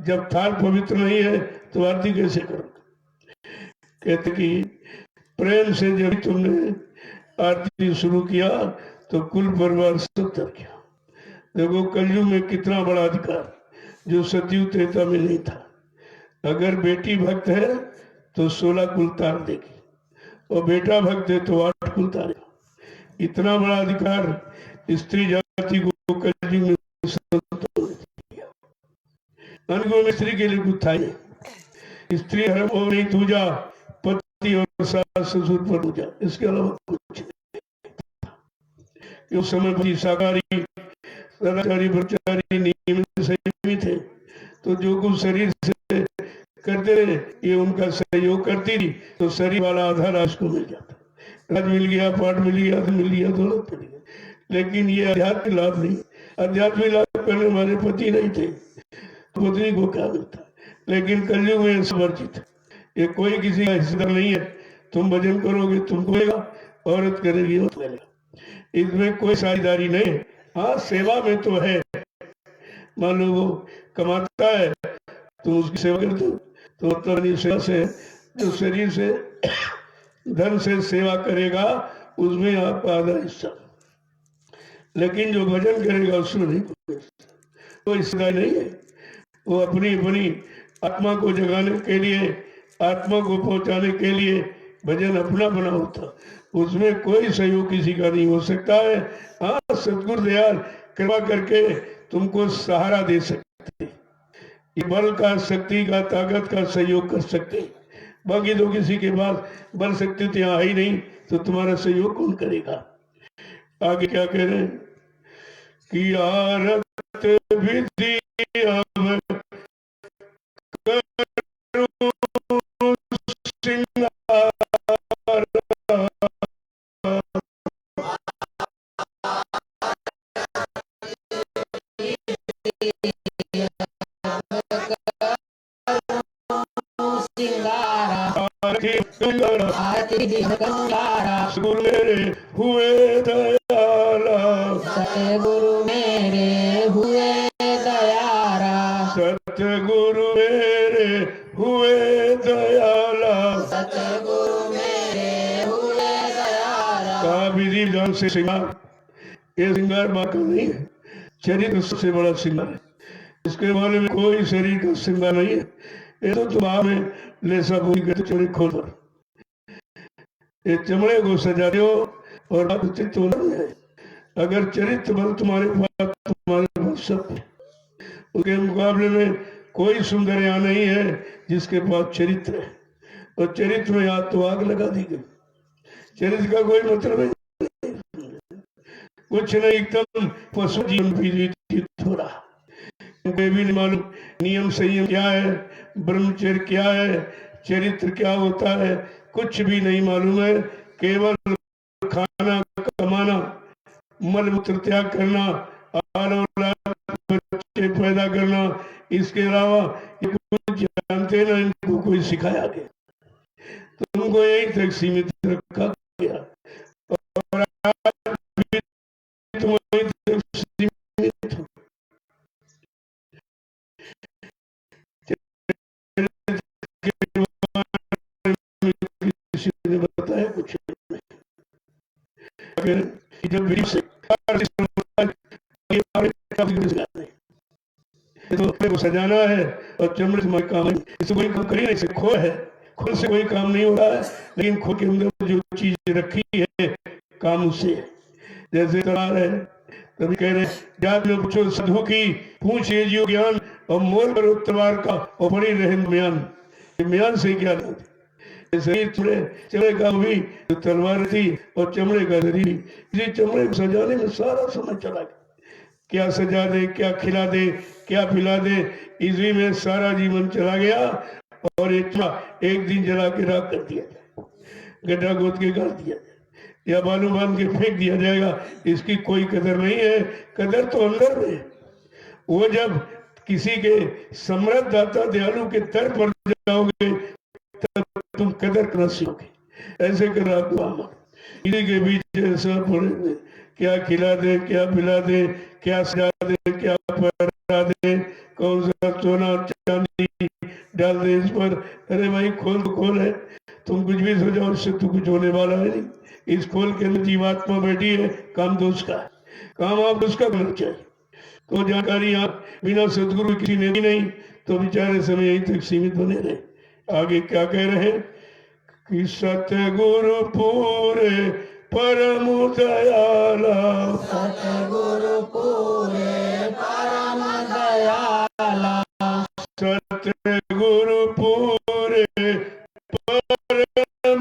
जब थाल पवित्र नहीं है तो आरती कैसे करोगे? कहते कि प्रेम से जब तुमने आरती शुरू किया तो कुल परिवार सब तर गया। देखो कलयुग में कितना बड़ा अधिकार जो सतयुग त्रेता में नहीं था। अगर बेटी भक्त है तो 16 कुल तार देगी, और बेटा भक्त है तो 8 कुल तारेगा। इतना बड़ा अधिकार स्त्री जाति को कलयुग में दिया। में स्त्री के लिए कुछ था ही, स्त्री हर वो नहीं दूजा, पति और सास ससुर पर दूजा, इसके अलावा कुछ नहीं। उस समय पति शाकाहारी, सदाचारी, ब्रह्मचारी, नियमित संयमी थे, तो जो कुछ शरीर से करते रहे ये उनका सहयोग करती थी, तो शरीर वाला आधा राज को मिल जाता, राज मिल गया, पाठ मिल गया, मिल गया, दौलत मिल गया, लेकिन ये अध्यात्म लाभ नहीं। अध्यात्मिक लाभ करने वाले पति नहीं थे, पत्नी को क्या मिलता? लेकिन कलयुग में वर्जित, ये कोई किसी का हिस्सेदार नहीं है। तुम भजन करोगे तुमको मिलेगा, औरत करेगी वो मिलेगा, इसमें कोई साझेदारी नहीं है। हाँ सेवा में तो है, मान लो वो कमाता है तो उसकी सेवा करते हो, तो मतलब सेवा से जो शरीर से धन से सेवा करेगा उसमें आपका आधा हिस्सा, लेकिन जो भजन करेगा उसमें नहीं, कोई हिस्सेदारी नहीं है। वो अपनी अपनी आत्मा को जगाने के लिए, आत्मा को पहुंचाने के लिए भजन अपना बना होता, उसमें कोई सहयोग किसी का नहीं हो सकता है। हाँ सतगुरु दयाल कृपा करके तुमको सहारा दे सकते, ये बल का, शक्ति का, ताकत का सहयोग कर सकते हैं। बाकी तो किसी के पास बल शक्ति तो यहाँ ही नहीं, तो तुम्हारा सहयोग कौन करेगा। आगे क्या कह रहे हैं कि आरत विधि अब करूं सिंगार, सिंगारा आरती सिंगारा सिंगारा सतगुरु मेरे हुए दयाला, सतगुरु मेरे हुए दयारा, सतगुरु मेरे हुए दयाला। सतगुरु मेरे हुए दयारा। का विधि विधान से श्रृंगार, ये श्रृंगार बाका नहीं है, चरित्र सबसे बड़ा श्रृंगार है। इसके बारे में कोई शरीर का श्रृंगार नहीं है। ये तो तुम में लेसा पूरी करते चमड़े खोल पर, ये चमड़े को सजाते हो और बात चित्त होना है। अगर चरित्र बल तुम्हारे पास सब है, उसके मुकाबले में कोई सुंदर यहाँ नहीं है जिसके पास चरित्र है। और चरित्र में हाथ तो आग लगा दी गई। चरित्र का कोई मतलब नहीं, कुछ नहीं, एकदम पशु जीवन भी थोड़ा भी नहीं मालूम। नियम संयम क्या है, ब्रह्मचर्य क्या है, चरित्र क्या होता है, कुछ भी नहीं मालूम है। केवल खाना कमाना, मल मूत्र त्याग करना, बच्चे पैदा करना, इसके अलावा ये कुछ जानते ना, इनको कोई सिखाया गया, तुमको यही तक सीमित रखा गया और आज भी तुम यहीं तक सीमित हो। किसी ने बताया कुछ जब से तो अपने को सजाना है और चमड़े से काम है, इससे कोई काम कर ही नहीं सकते। खो है, खुद से कोई काम नहीं हो रहा है, लेकिन खुद के अंदर जो चीज रखी है काम उससे है। जैसे तलवार है, तभी कह रहे जात में पूछो साधु की, पूछिए जीव ज्ञान और मोल करो तलवार का और बड़ी रहन म्यान। म्यान से क्या शरीर चमड़े का भी तो तलवार थी और चमड़े का शरीर, इसी चमड़े को सजाने में सारा समय चला गया। क्या सजा दे, क्या खिला दे, क्या पिला दे, इसी में सारा जीवन चला गया। और एक दिन जला के राख कर दिया जाए, गड्ढा गोद के गाड़ दिया जाए या बालू बांध के फेंक दिया जाएगा, इसकी कोई कदर नहीं है। कदर तो अंदर में, वो जब किसी के समृद्ध दाता दयालु के तर पर जाओगे तब तुम कदर करना सीखोगे। ऐसे कर आपको इसी के बीच ऐसा पड़े, क्या खिला दे, क्या पिला दे, क्या सजा दे, क्या पहरा दे, कौन सा सोना चांदी डाल दे इस पर। अरे भाई खोल तो खोल है, तुम कुछ भी सोचो उससे तो कुछ होने वाला है नहीं। इस खोल के अंदर जीवात्मा बैठी है, काम तो उसका है, काम आप उसका करना चाहिए। तो जानकारी आप बिना सदगुरु किसी ने दी नहीं, तो बेचारे समय यहीं तक सीमित बने रहे। आगे क्या कह रहे हैं कि सतगुरु पूरे परम दयाला, सतगुरु पूरे परम दयाला, सतगुरु पूरे परम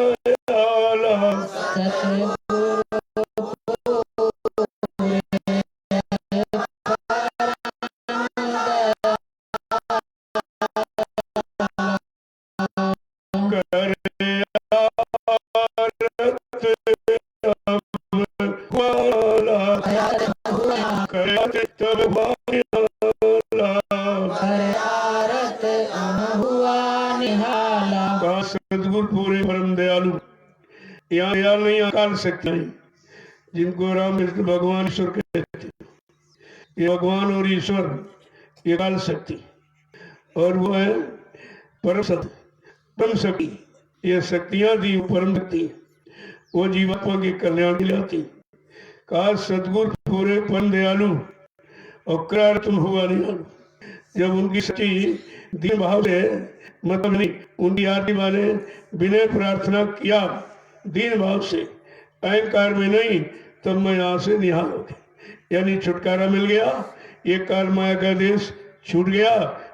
दयाला, सतगुरु सतगुरु पूरे परम दयालु। यहाँ दयाल नहीं, अकाल शक्ति नहीं, जिनको राम कृष्ण भगवान ईश्वर कहते हैं। ये भगवान और ईश्वर ये अकाल शक्ति, और वो है परम सत्य, परम शक्ति। ये शक्तियां दी परम शक्ति, वो जीवात्मा के कल्याण के लिए आती। कहा सतगुरु पूरे परम दयालु और करार तुम हुआ निहालु। जब उनकी सच्ची दीन भाव से, मतलब नहीं, उनकी आरती वाले विनय प्रार्थना किया दीन भाव से, अहंकार में नहीं, तब मैं यहाँ से निहाल हो गया, यानी छुटकारा मिल गया। ये काल माया का देश छूट गया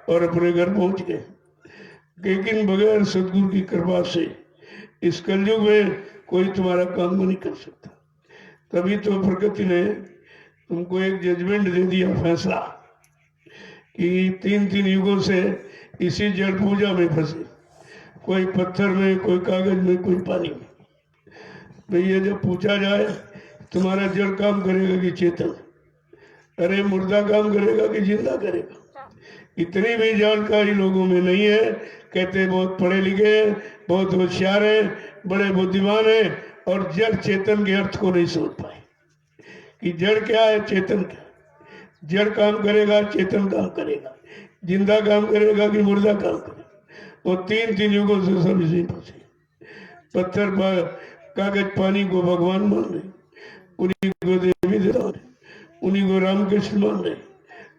और अपने घर पहुंच गए। लेकिन बगैर सदगुरु की कृपा से इस कलयुग में कोई तुम्हारा काम नहीं कर सकता। तभी तो प्रकृति ने तुमको एक जजमेंट दे दिया, फैसला, कि 3-3 युगों से इसी जड़ पूजा में फंसे, कोई पत्थर में, कोई कागज में, कोई पानी में। भैया जब पूछा जाए तुम्हारा जड़ काम करेगा कि चेतन, अरे मुर्दा काम करेगा कि जिंदा करेगा, इतनी भी जानकारी लोगों में नहीं है। कहते बहुत पढ़े लिखे हैं, बहुत होशियार हैं, बड़े बुद्धिमान हैं, और जड़ चेतन के अर्थ को नहीं समझ पाए कि जड़ क्या है, चेतन क्या। जड़ काम करेगा, चेतन काम करेगा, जिंदा काम करेगा कि मुर्दा काम करेगा। वो 3-3 युगों से सब इसी फंसे। पत्थर पर कागज पानी को भगवान मान रहे, उन्हीं को देवी देवता, उन्हीं को रामकृष्ण मान रहे।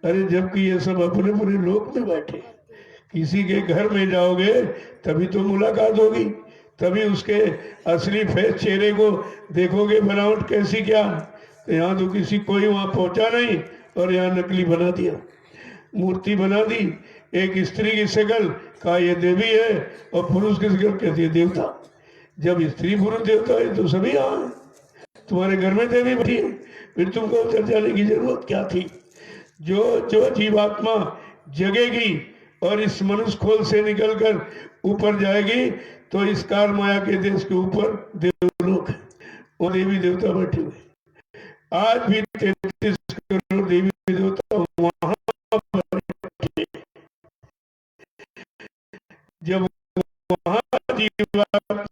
अरे जबकि ये सब अपने पूरे लोक में बैठे। किसी के घर में जाओगे तभी तो मुलाकात होगी, तभी उसके असली फेस चेहरे को देखोगे, बनावट कैसी क्या। तो यहाँ तो किसी कोई वहां पहुंचा नहीं और यहाँ नकली बना दिया, मूर्ति बना दी। एक स्त्री की शक्ल का ये देवी है और पुरुष की शक्ल कहती है देवता। जब स्त्री पुरुष देवता है तो सभी यहाँ है, तुम्हारे घर में देवी बैठी है, फिर तुमको उतर जाने की जरूरत क्या थी। जो जीवात्मा जगेगी और इस मनुष्य खोल से निकलकर ऊपर जाएगी तो इस काल माया के देश के ऊपर देवलोक है, वो देवी देवता बैठे हुए। आज भी 33 करोड़ देवी देवता वहां बैठे। जब वहां जीवात्मा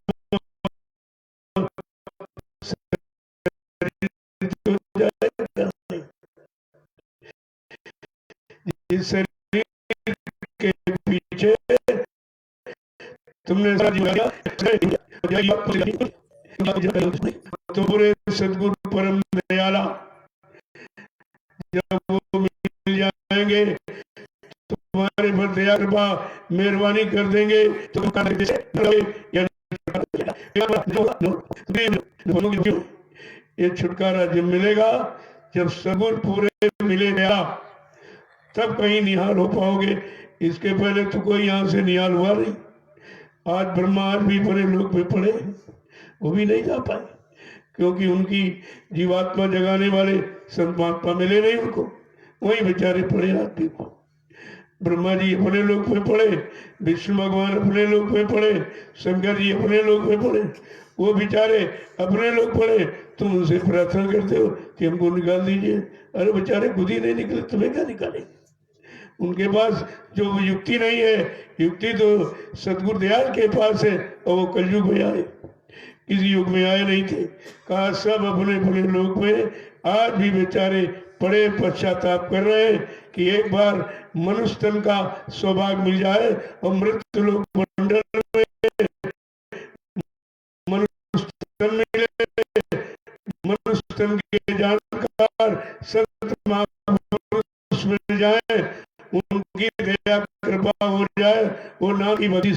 इस शरीर के पीछे तुमने तो पूरे सदगुरु परम दयाला जब वो मिल जाएंगे तुम्हारे पर दया कृपा मेहरबानी कर देंगे तो ये छुटकारा जब मिलेगा, जब सदगुरु पूरे मिलेगा तब कहीं निहाल हो पाओगे। इसके पहले तो कोई यहाँ से निहाल हुआ नहीं। आज ब्रह्मा आज भी बड़े लोग में पड़े, वो भी नहीं जा पाए क्योंकि उनकी जीवात्मा जगाने वाले संत महात्मा मिले नहीं उनको, वही बेचारे पड़े आदमी को। ब्रह्मा जी अपने लोक में पड़े, विष्णु भगवान अपने लोक में पड़े, शंकर जी अपने लोक में पड़े, वो बेचारे अपने लोग पड़े। तुम उनसे प्रार्थना करते हो कि हमको निकाल दीजिए, अरे बेचारे खुद ही नहीं निकले, तुम्हें क्या निकालेंगे। उनके पास जो युक्ति नहीं है, युक्ति तो सतगुरु दयाल के पास है और वो कलयुग में आए, इस युग में आए नहीं थे। कहा सब अपने अपने लोक में आज भी बेचारे बड़े पश्चाताप कर रहे हैं कि एक बार मनुष्य तन का सौभाग्य मिल जाए और मृत्यु लोक मंडल में मनुष्य तन मिले, मनुष्य तन के जानकार संत महापुरुष मिल जाए, उनकी दया कृपा हो जाए, वो नाम की भक्ति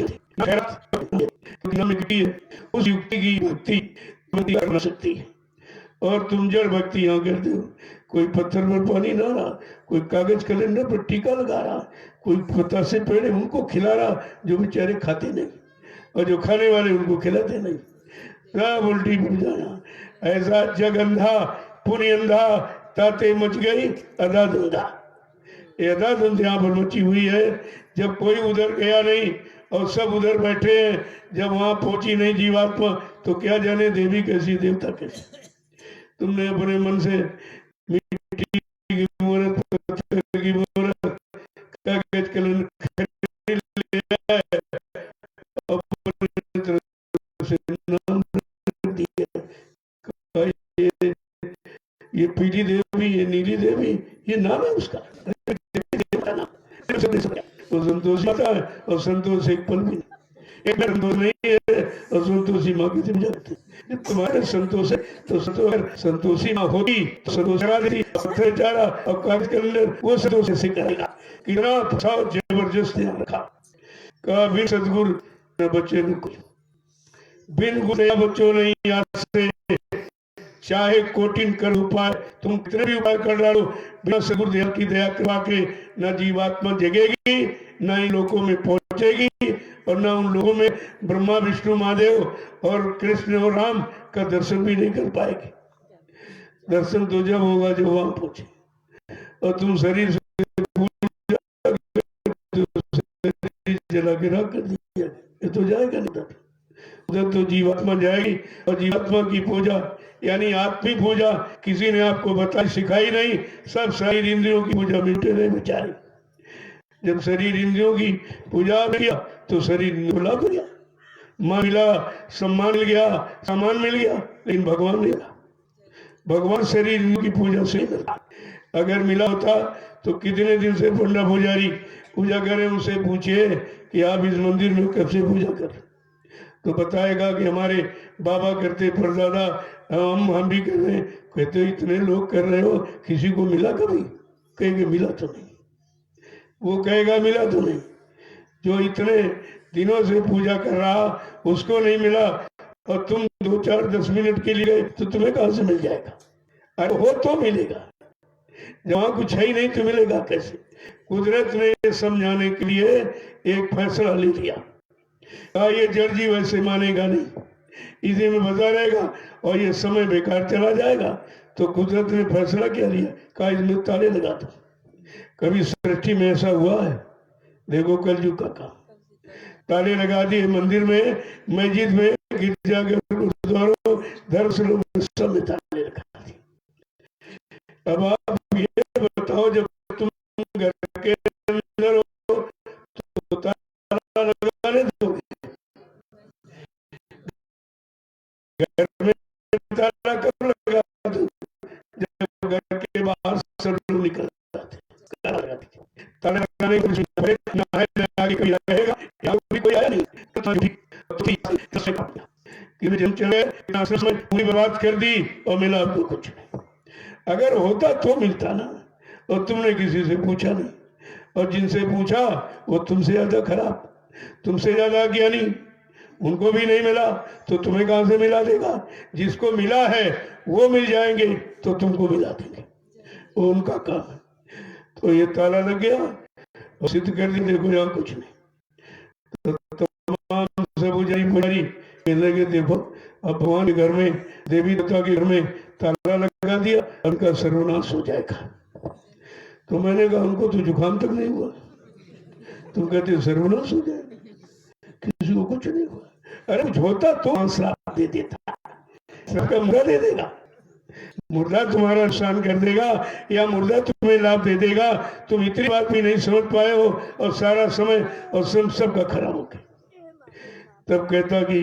उस युक्ति की भक्ति कर सकती है। और तुम जड़ भक्ति यहाँ करते हो, कोई पत्थर पर पानी ना रहा, कोई कागज कैलेंडर पर टीका लगा रहा, कोई पतासे पेड़े उनको खिला रहा जो बेचारे खाते नहीं, और जो खाने वाले उनको खिलाते नहीं। सब उल्टी पड़ जाना। ऐसा जग अंधा पुनि अंधा ताते मच गई अदा धंधा। अदा धंध यहाँ पर मची हुई है। जब कोई उधर गया नहीं और सब उधर बैठे हैं, जब वहां पहुंची नहीं जीवात्मा तो क्या जाने देवी कैसी देवता कैसी। तुमने अपने मन से मिट्टी की मूर्त, पत्थर की मूर्त, कागज कलम खरीद लिया और पूरी तरह से नाम रख दिया। ये पीली देवी, ये नीली देवी, ये नाम है उसका, वो संतोषी माता है और संतोष एक पल भी नहीं, एक संतोष नहीं है और संतोषी माँ की जिम्मेदारी जाते। जब तुम्हारे संतोष है तो संतोषी माँ होगी तो संतोष करा देती, पत्थर चारा और कागज कैलेंडर वो संतोष से करेगा। कितना फसाओ जबरदस्त ध्यान रखा। कहा बिन सदगुरु न बच्चे न कोई, बिन गुरु बच्चों नहीं आसे, चाहे कोटिन कर उपाय, तुम कितने भी उपाय कर डालो, बिना सदगुरुदेव की दया कृपा के न जीवात्मा जगेगी, न इन लोगों में पहुंचेगी, और न उन लोगों में ब्रह्मा विष्णु महादेव और कृष्ण और राम का दर्शन भी नहीं कर पाएगी। दर्शन तो जब होगा जब वहां पहुंचे। और तुम शरीर से जला के रख कर दिया, ये तो जाएगा नहीं तब। उधर तो जीवात्मा जाएगी, और जीवात्मा की पूजा यानी आत्मिक पूजा किसी ने आपको बताई सिखाई नहीं। सब शरीर इंद्रियों की पूजा मिलते रहे बेचारे। जब शरीर इंद्रियों की पूजा किया तो शरीर लाभ हो गया, मां मिला, सम्मान मिल गया, सामान मिल गया, लेकिन भगवान नहीं मिला। भगवान शरीर इंद्रियों की पूजा से नहीं करता। अगर मिला होता तो कितने दिन से पंडा पुजारी पूजा करें, उनसे पूछिए कि आप इस मंदिर में कब से पूजा कर, तो बताएगा कि हमारे बाबा करते, परदादा, हम भी कर रहे हैं। कहते इतने लोग कर रहे हो, किसी को मिला कभी? कहेंगे मिला तो नहीं। वो कहेगा मिला तो नहीं। जो इतने दिनों से पूजा कर रहा उसको नहीं मिला, और तुम 2, 4, 10 मिनट के लिए तो तुम्हें कहां से मिल जाएगा? अरे हो तो मिलेगा, जहां कुछ है ही नहीं तो मिलेगा कैसे? कुदरत ने ये समझाने के लिए एक फैसला ले लिया, ये जड़ जीव वैसे मानेगा नहीं, इसी में बजा रहेगा और ये समय बेकार चला जाएगा। तो कुदरत ने फैसला क्या लिया, कहा इसमें ताले लगा दो। कभी सृष्टि में ऐसा हुआ है? देखो कलयुग का काम। ताले लगा दिए मंदिर में, मस्जिद में, गिरजाघर, गुरुद्वारों, धर्मशालाओं में, सब में ताले लगा दिए। अब आप ये बताओ, जब तुम घर के अंदर हो तो ताला लगाने दोगे? घर में ताला कब लगा दो? जब घर के बाहर सब लोग निकल जाते, ताला लगा दिया। ताला लगाने को ना है ना आगे कोई रहेगा, यहाँ भी कोई आया नहीं कि जब चले समय पूरी बर्बाद कर दी और मिला आपको कुछ नहीं। अगर होता तो मिलता ना, और तुमने किसी से पूछा नहीं, और जिनसे पूछा वो तुमसे ज्यादा खराब, तुमसे ज्यादा ज्ञानी, उनको भी नहीं मिला तो तुम्हें कहां से मिला देगा? जिसको मिला है वो मिल जाएंगे तो तुमको मिला देंगे, वो उनका काम है। तो ये ताला लग गया और सिद्ध कर दी, देखो यहाँ कुछ नहीं। तो तमाम से पुजारी कहने लगे देखो अब भगवान के घर में, देवी देवता के घर में ताला लगा दिया, उनका सर्वनाश हो जाएगा। तो मैंने कहा उनको तो जुकाम तक नहीं हुआ, तुम कहते सर्वनाश हो जाएगा, किसी को कुछ नहीं हुआ। अरे कुछ होता तो श्राप दे देता, सबका मुर्दा दे देगा, मुर्दा तुम्हारा नुकसान कर देगा या मुर्दा तुम्हें लाभ दे देगा। तुम इतनी बात भी नहीं समझ पाए हो और सारा समय और सबका खराब हो गया। तब कहता कि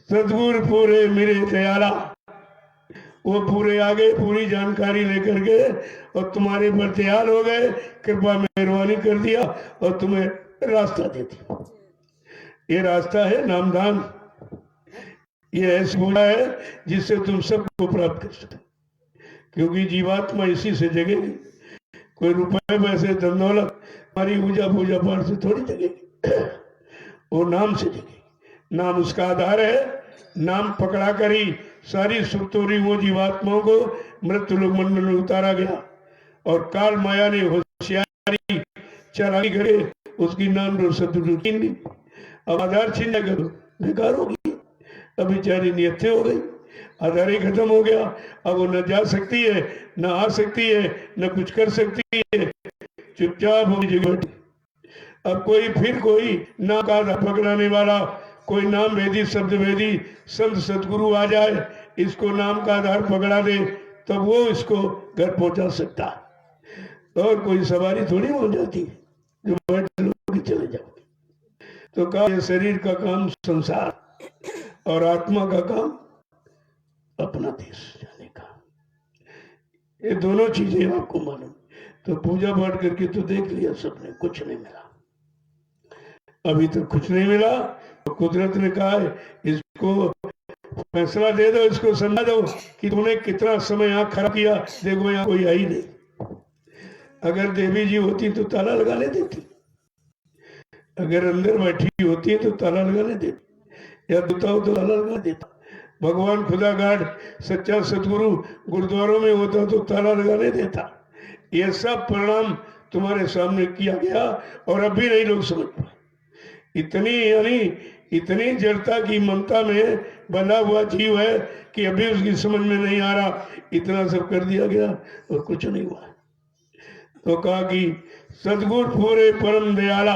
सदगुरु पूरे मेरे दयाला, वो पूरे आगे पूरी जानकारी लेकर के और तुम्हारे पर दयाल हो गए, कृपा मेहरबानी कर दिया और तुम्हें रास्ता दे दिया। ये रास्ता है नामदान, ये ऐसी पूजा है जिससे तुम सबको प्राप्त कर सकते, क्योंकि जीवात्मा इसी से जगेगी। कोई रुपए पैसे धन दौलत हमारी पूजा पाठ से थोड़ी जगेगी, वो नाम से जगेगी। नाम उसका आधार है, नाम पकड़ा कर ही सारी सुतोरी वो जीवात्माओं को मृत्यु लोक मंडल में उतारा गया। और काल माया ने होशियारी चालाकी करे उसकी नाम रो सतुरु छीन ली। अब आधार छीनने का बेकार होगी, अब बेचारी नियत हो गई, आधार ही खत्म हो गया। अब वो न जा सकती है, न आ सकती है, न कुछ कर सकती है, चुपचाप हो जगह। अब कोई नाम का आधार पकड़ाने वाला, कोई नाम वेदी शब्द वेदी संत सतगुरु आ जाए, इसको नाम का आधार पकड़ा दे, तब वो इसको घर पहुंचा सकता। और कोई सवारी थोड़ी हो जाती है जो बैठ लोग चले जाओगे। तो कहा ये शरीर का काम संसार और आत्मा का काम अपना देश जाने का, ये दोनों चीजें आपको मालूम। तो पूजा पाठ करके तो देख लिया सबने, कुछ नहीं मिला, अभी तक कुछ नहीं मिला। तो कुदरत ने कहा है इसको फैसला दे दो, इसको समझा दो कि तुमने कितना समय यहाँ खराब किया। देखो यहाँ कोई आई नहीं, अगर देवी जी होती तो ताला लगाने देती, अगर अंदर बैठी होती है तो ताला लगाने देती, या दूता हो तो ताला लगा देता। भगवान खुदा गाड सच्चा सतगुरु गुरुद्वारों में होता तो ताला लगाने देता। ये सब परिणाम तुम्हारे सामने किया गया और अभी नहीं लोग समझ पाए। इतनी जड़ता की ममता में बंधा हुआ जीव है कि अभी उसकी समझ में नहीं आ रहा। इतना सब कर दिया गया और कुछ नहीं हुआ। तो कहा कि सदगुरु पूरे परम दयाला,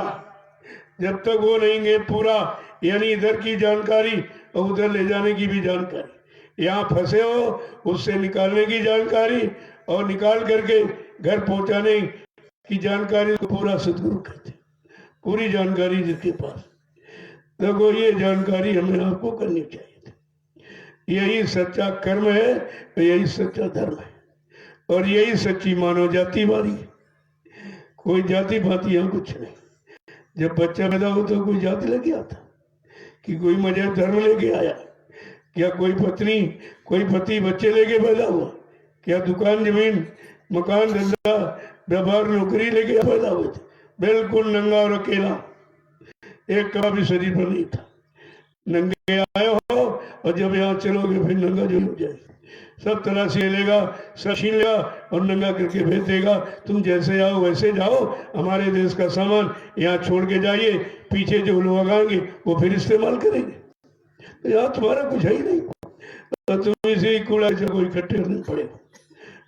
जब तक वो नहीं गए पूरा, यानी इधर की जानकारी और उधर ले जाने की भी जानकारी, यहाँ फंसे हो उससे निकालने की जानकारी और निकाल करके घर पहुंचाने की जानकारी को पूरा सदगुरु करते। पूरी जानकारी जिसके पास, देखो ये जानकारी हमें आपको करनी चाहिए थी। यही सच्चा कर्म है, यही सच्चा धर्म है और यही सच्ची मानव जाति वाली है। कोई जाति पाति यहाँ कुछ नहीं। जब बच्चा पैदा हो तो कोई जाति लेके आता कि कोई मजहब धर्म लेके आया? क्या कोई पत्नी कोई पति बच्चे लेके पैदा हुआ? क्या दुकान जमीन मकान धंधा व्यापार नौकरी लेके पैदा हुए थे? बिल्कुल नंगा और अकेला, एक कपड़ा भी शरीर पर नहीं था। नंगे आए हो और जब यहाँ चलोगे फिर नंगा जो हो जाएगा। सब तलाशी लेगा, सब छीन लेगा और नंगा करके भेज देगा। तुम जैसे आओ वैसे जाओ, हमारे देश का सामान यहाँ छोड़ के जाइए, पीछे जो लोग आएंगे वो फिर इस्तेमाल करेंगे। तो यहाँ तुम्हारा कुछ है ही नहीं, तो तुम इसे कूड़ा को इकट्ठे करने पड़ेगा।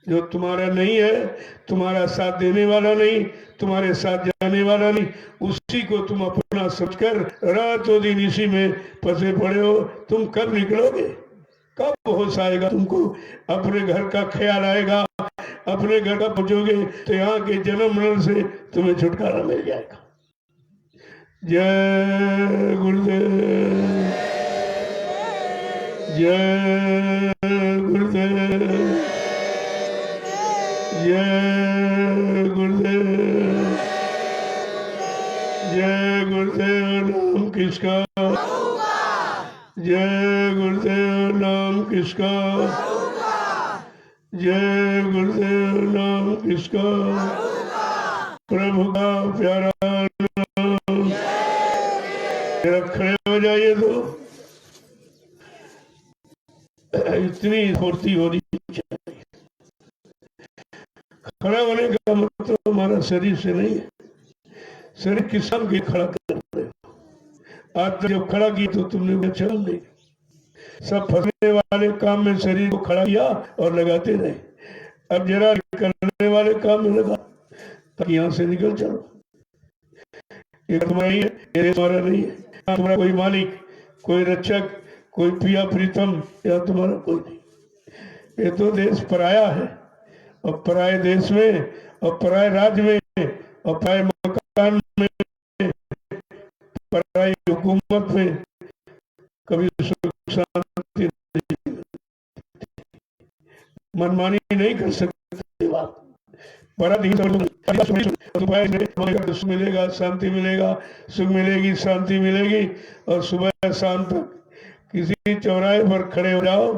जो तुम्हारा नहीं है, तुम्हारा साथ देने वाला नहीं, तुम्हारे साथ जाने वाला नहीं, उसी को तुम अपना समझकर रातों दिन इसी में फंसे पड़े हो। तुम कब निकलोगे? कब होश आएगा तुमको? अपने घर का ख्याल आएगा, अपने घर का पहुंचोगे तो यहाँ के जन्म मरण से तुम्हें छुटकारा मिल जाएगा। जय गुरुदेव, जय गुरुदेव, जय गुरुदेव, जय गुरुदेव। नाम किसका? जय गुरुदेव। नाम किसका? जय गुरुदेव। नाम किसका? प्रभु का प्यारा नाम। खड़े हो जाइए तो इतनी फुर्ती होनी चाहिए। खड़ा होने का मतलब हमारा शरीर से नहीं है। शरीर किस काम के खड़ा कर रहे हो? आज जब खड़ा किया तो तुमने चल नहीं। सब फंसने वाले काम में शरीर को खड़ा किया और लगाते रहे। अब जरा करने वाले काम में लगा ताकि यहाँ से निकल चलो। ये तुम्हारा ही है, ये तुम्हारा नहीं है। तुम्हारा कोई मालिक, कोई रक्षक, कोई पिया प्रीतम या तुम्हारा कोई नहीं। ये तो देश पराया है और पराये देश में और पराये राज्य में और पराये मकान में, पराई हुकूमत में कभी सुख शांति नहीं, मनमानी नहीं कर सकते। बात सुख मिलेगा, शांति मिलेगा, सुख मिलेगी, शांति मिलेगी। और सुबह शाम तक किसी चौराहे पर खड़े हो जाओ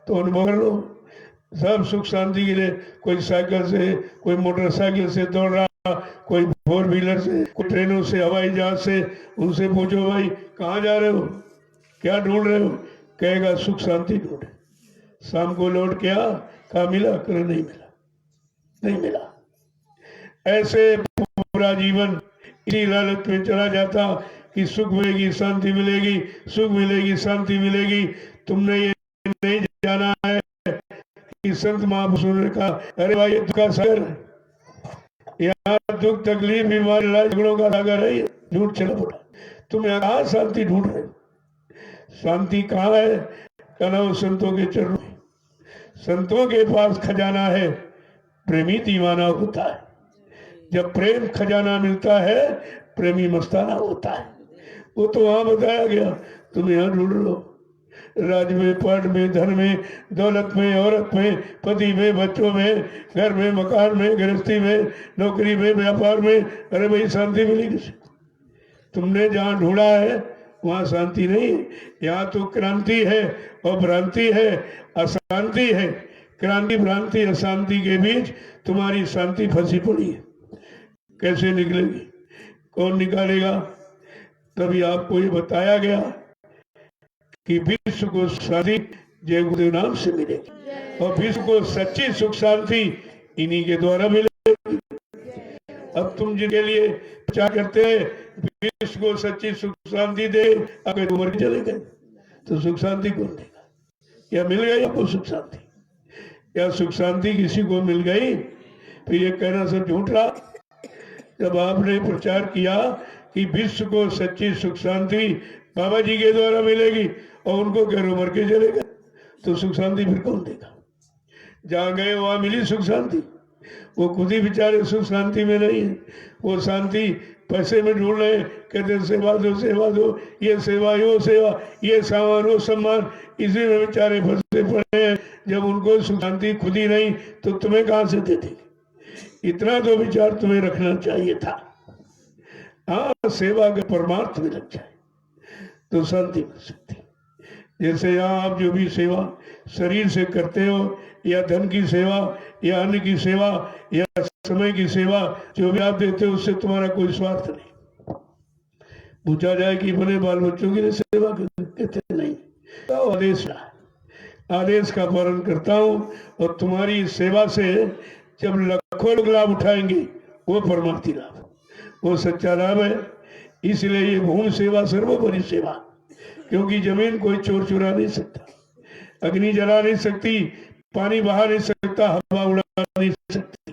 तो अनुभव कर लो। सब सुख शांति के लिए कोई साइकिल से, कोई मोटरसाइकिल से दौड़ रहा, कोई फोर व्हीलर से, कोई ट्रेनों से, हवाई जहाज से। उनसे पूछो भाई कहाँ जा रहे हो, क्या ढूंढ रहे हो? कहेगा सुख शांति ढूंढे। शाम को लौट के आ, कहा मिला? करे नहीं मिला, नहीं मिला। ऐसे पूरा जीवन इसी लालच में चला जाता कि सुख मिलेगी, शांति मिलेगी, सुख मिलेगी, शांति मिलेगी। तुमने ये नहीं जाना है कि संत महापुरुषों ने कहा अरे भाई दुख का सागर, यहाँ दुख तकलीफ बीमारी लड़ाई झगड़ों का सागर है। झूठ चला पड़ा। तुम यहाँ कहाँ शांति ढूंढ रहे हो? शांति कहाँ है? कहना संतों के चरणों में। संतों के पास खजाना है, प्रेमी दीवाना होता है। जब प्रेम खजाना मिलता है, प्रेमी मस्ताना होता है। वो तो वहां बताया गया, तुम यहाँ ढूंढ लो। राज में, पद में, धन में, दौलत में, औरत में, पति में, बच्चों में, घर में, मकान में, गृहस्थी में, नौकरी में, व्यापार में। अरे भाई शांति मिली किसे? तुमने जहाँ ढूंढा है वहाँ शांति नहीं। यहाँ तो क्रांति है और भ्रांति है, अशांति है। क्रांति, भ्रांति, अशांति के बीच तुम्हारी शांति फंसी पड़ी है। कैसे निकलेगी? कौन निकालेगा? तभी आपको ये बताया गया कि विश्व को शांति जय गुरुदेव नाम से मिलेगी और विश्व को सच्ची सुख शांति इन्हीं के द्वारा मिलेगी। अब तुम जिनके लिए प्रचार करते हैं विश्व को सच्ची सुख शांति दे, अगर तुम मर चले गए तो सुख शांति कौन देगा? या मिल गई आपको सुख शांति? या सुख शांति किसी को मिल गई? फिर ये कहना सब झूठ रहा। जब आपने प्रचार किया कि विश्व को सच्ची सुख शांति बाबा जी के द्वारा मिलेगी और उनको कह मर के चले गए तो सुख शांति फिर कौन देगा? जहाँ गए वहां मिली सुख शांति, वो खुद ही बेचारे सुख शांति में नहीं है। वो शांति पैसे में ढूंढ रहे, कहते सेवा दो, ये सेवा वो सेवा, ये सामान वो सम्मान, इसी में बेचारे फंसे पड़े हैं। जब उनको सुख शांति खुद ही नहीं तो तुम्हें कहां से देते? इतना तो विचार तुम्हें रखना चाहिए था। हाँ, सेवा का परमार्थ में लग जाए तो शांति मिल सकती। जैसे यहाँ आप जो भी सेवा शरीर से करते हो, या धन की सेवा, या अन्न की सेवा, या समय की सेवा, जो भी आप देते हो उससे तुम्हारा कोई स्वार्थ नहीं। पूछा जाए कि बने बाल बच्चों की लिए सेवा कहते नहीं, तो आदेश का पालन करता हूँ और तुम्हारी सेवा से जब लाखों लोग लाभ उठाएंगे वो परमार्थी लाभ, वो सच्चा लाभ है। इसलिए ये भूमि सेवा सर्वोपरि सेवा, क्योंकि जमीन कोई चोर चुरा नहीं सकता, अग्नि जला नहीं सकती, पानी बहा नहीं सकता, हवा उड़ा नहीं सकती।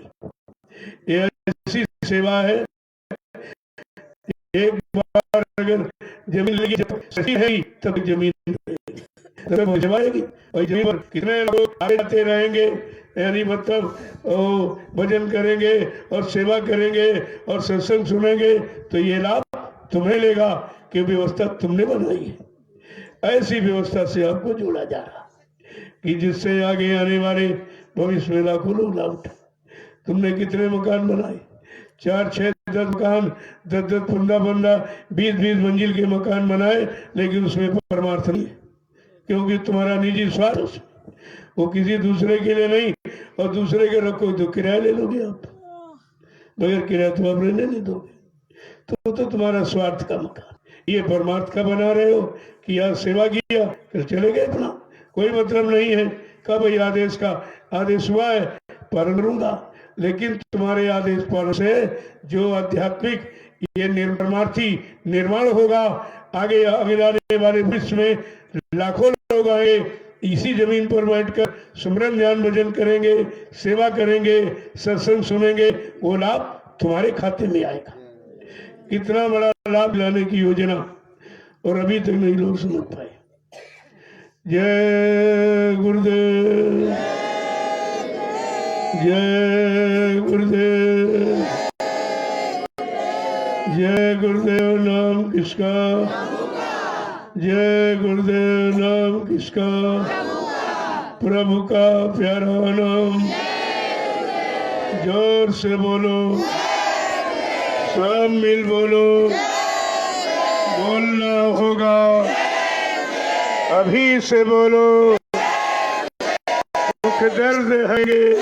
ये ऐसी सेवा है, एक बार अगर जमीन लगी सही है तब जमीन तब जमाएगी। और जमीन पर कितने लोग आगे जाते रहेंगे, यानी मतलब भजन करेंगे और सेवा करेंगे और सत्संग सुनेंगे, तो ये लाभ तुम्हें लेगा कि व्यवस्था तुमने बनाई है। ऐसी व्यवस्था से आपको जोड़ा जा रहा कि जिससे आगे आने वाले भविष्य में लाखों लोग लाभ उठाए। तुमने कितने मकान बनाए? 4, 6, 10 मकान, 10, 15, 20 मंजिल के मकान बनाए, लेकिन उसमें परमार्थ नहीं है, क्योंकि तुम्हारा निजी स्वार्थ, वो किसी दूसरे के लिए नहीं। और दूसरे के रखो तो किराया ले लोगे आप, बगैर किराया तो आप रहने नहीं दोगे, तो तुम्हारा स्वार्थ का मकान। ये परमार्थ का बना रहे हो कि यार सेवा किया फिर चले गए अपना, कोई मतलब नहीं है। कब भाई आदेश हुआ है, पालन करूंगा, लेकिन तुम्हारे आदेश पालन से जो आध्यात्मिक ये परमार्थी निर्माण होगा, आगे आने वाले विश्व में लाखों लोग आएंगे, इसी जमीन पर बैठकर सुमरन ध्यान भजन करेंगे, सेवा करेंगे, सत्संग सुनेंगे, वो लाभ तुम्हारे खाते में आएगा। कितना बड़ा लाभ लाने की योजना, और अभी तक नहीं लोग समझ पाए। जय गुरुदेव, जय गुरुदेव, जय गुरुदेव नाम किसका, जय गुरुदेव नाम किसका, प्रभु का प्यारा नाम। जोर से बोलो, सब मिल बोलो, बोलना होगा, अभी से बोलो। दुख दर्द हरेंगे,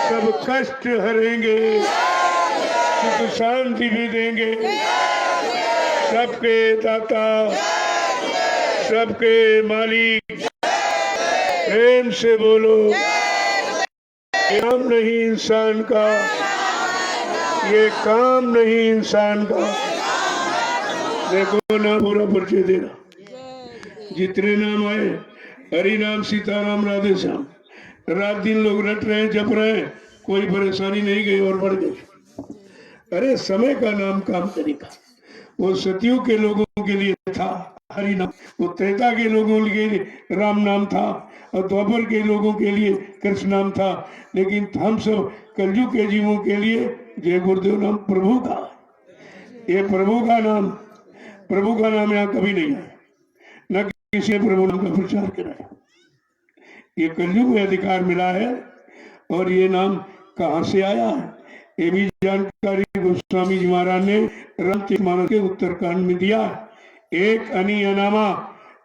सब कष्ट हरेंगे, सुख शांति भी देंगे। सबके दाता, सबके मालिक, प्रेम से बोलो। काम नहीं इंसान का, ये काम नहीं इंसान का। देखो ना, पूरा परिचय देना, जितने नाम आए, हरि नाम, सीताराम, राधे श्याम, रात दिन लोग रट रहे हैं, जप रहे हैं, कोई परेशानी नहीं गई और बढ़ गई। अरे समय का नाम काम करेगा। वो सतयुग के लोगों के लिए था हरि नाम, वो त्रेता के लोगों के लिए राम नाम था, और द्वापर के लोगों के लिए कृष्ण नाम था, लेकिन हम सब कलयुग के जीवों के लिए जय गुरुदेव नाम प्रभु का। ये प्रभु का नाम यहाँ कभी नहीं है, न किसी ने प्रभु नाम का प्रचार कराया। ये कलयुग में अधिकार मिला है, और ये नाम कहाँ से आया है ये भी जानकारी गोस्वामी जी महाराज ने रामचरितमानस के उत्तरकांड में दिया। एक अनी अनामा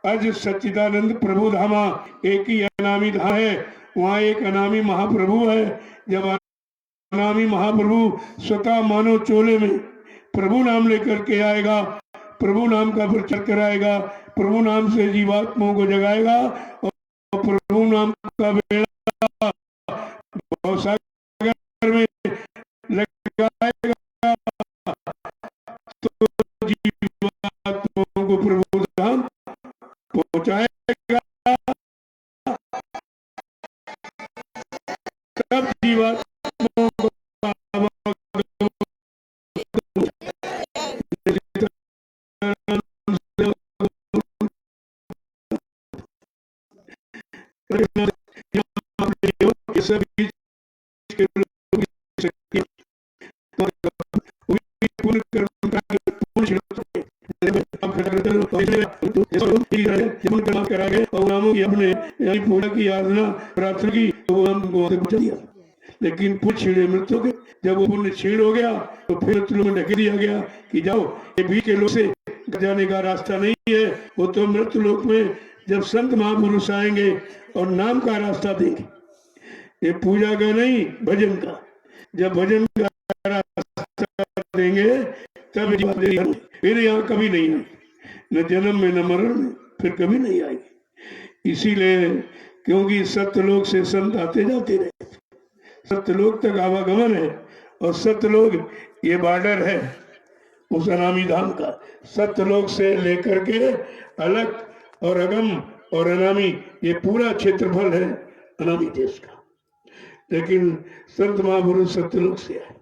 अज सच्चिदानंद प्रभु धामा, एक ही अनामी धाम है, वहाँ एक अनामी महाप्रभु है। जब अनामी महाप्रभु स्वतः मानव चोले में प्रभु नाम लेकर के आएगा, प्रभु नाम का प्रचार कराएगा, प्रभु नाम से जीवात्माओं को जगाएगा, प्रभु नाम का बेड़ा भवसागर में लगाएगा तो जीवात्माओं को प्रभु धाम पहुंचाएगा। तब जीवात्माओं को पूजा की यातना प्रार्थना की तो वो हमको बचा दिया। लेकिन पुण्य छीड़े मृत्यु के, जब वो पुण्य छीड़ हो गया तो फिर मृत्यु में ढक दिया गया कि जाओ ये बीच के लोग से जाने का रास्ता नहीं है। वो तो मृत्यु लोक में जब संत महापुरुष आएंगे और नाम का रास्ता देंगे, ये पूजा का नहीं भजन का। जब भजन का रास्ता देंगे तब फिर यहाँ कभी नहीं आएगी, न जन्म में न मरण में फिर कभी नहीं आएगी। इसीलिए क्योंकि सत्यलोक से संत आते जाते रहे, सत्यलोक तक आवागमन है और सत्यलोक ये बॉर्डर है उस अनामी धाम का। सत्यलोक से लेकर के अलग और अगम और अनामी ये पूरा क्षेत्रफल है अनामी देश का। लेकिन संत महापुरुष सत्यलोक से आए,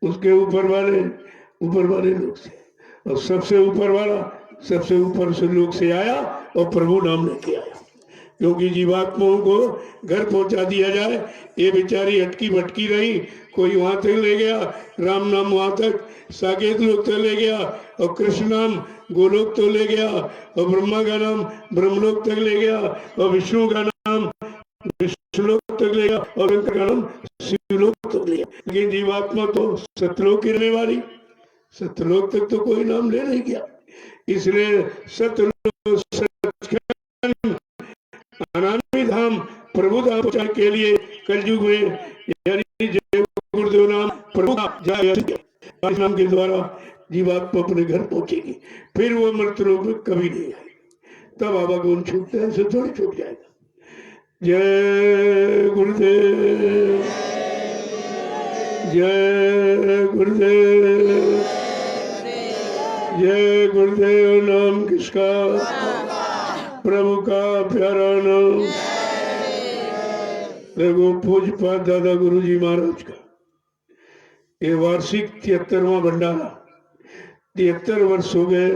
उसके ऊपर वाले लोग से, और सबसे ऊपर वाला सबसे ऊपर से लोग से आया और प्रभु नाम लेके आया। क्योंकि जीवात्माओं को घर पहुंचा दिया जाए, ये बेचारी अटकी भटकी रही, कोई वहां तक ले गया राम नाम, वहां तक साकेत लोक तक ले गया, और कृष्ण नाम गोलोक तो ले गया, और ब्रह्मा का नाम ब्रह्मलोक तक ले गया, और विष्णु का नाम विष्णुलोक तक ले गया, और शंकर का नाम शिवलोक तक ले गया। लेकिन जीवात्मा तो सत्यलोक की रहने वाली, सत्यलोक तक तो कोई नाम ले नहीं गया। इसलिए सत्यलोक सचखंड अनामी धाम प्रभु धाम पहुंचाने के लिए कलयुग में यानी जय गुरुदेव नाम प्रभु नाम के द्वारा जीवात्मा अपने घर पहुंचेगी। फिर वो मृत्यु लोक में कभी नहीं आएगी। तब आवागमन छूटता है, ऐसे थोड़ी छूट जाएगा। जय गुरुदेव, जय गुरुदेव, जय गुरुदेव। नाम किसका? प्रभु का प्यारा नाम। देखो पूज्यपाद दादा गुरु जी महाराज का ये वार्षिक 73वां भंडारा, 73 वर्ष हो गए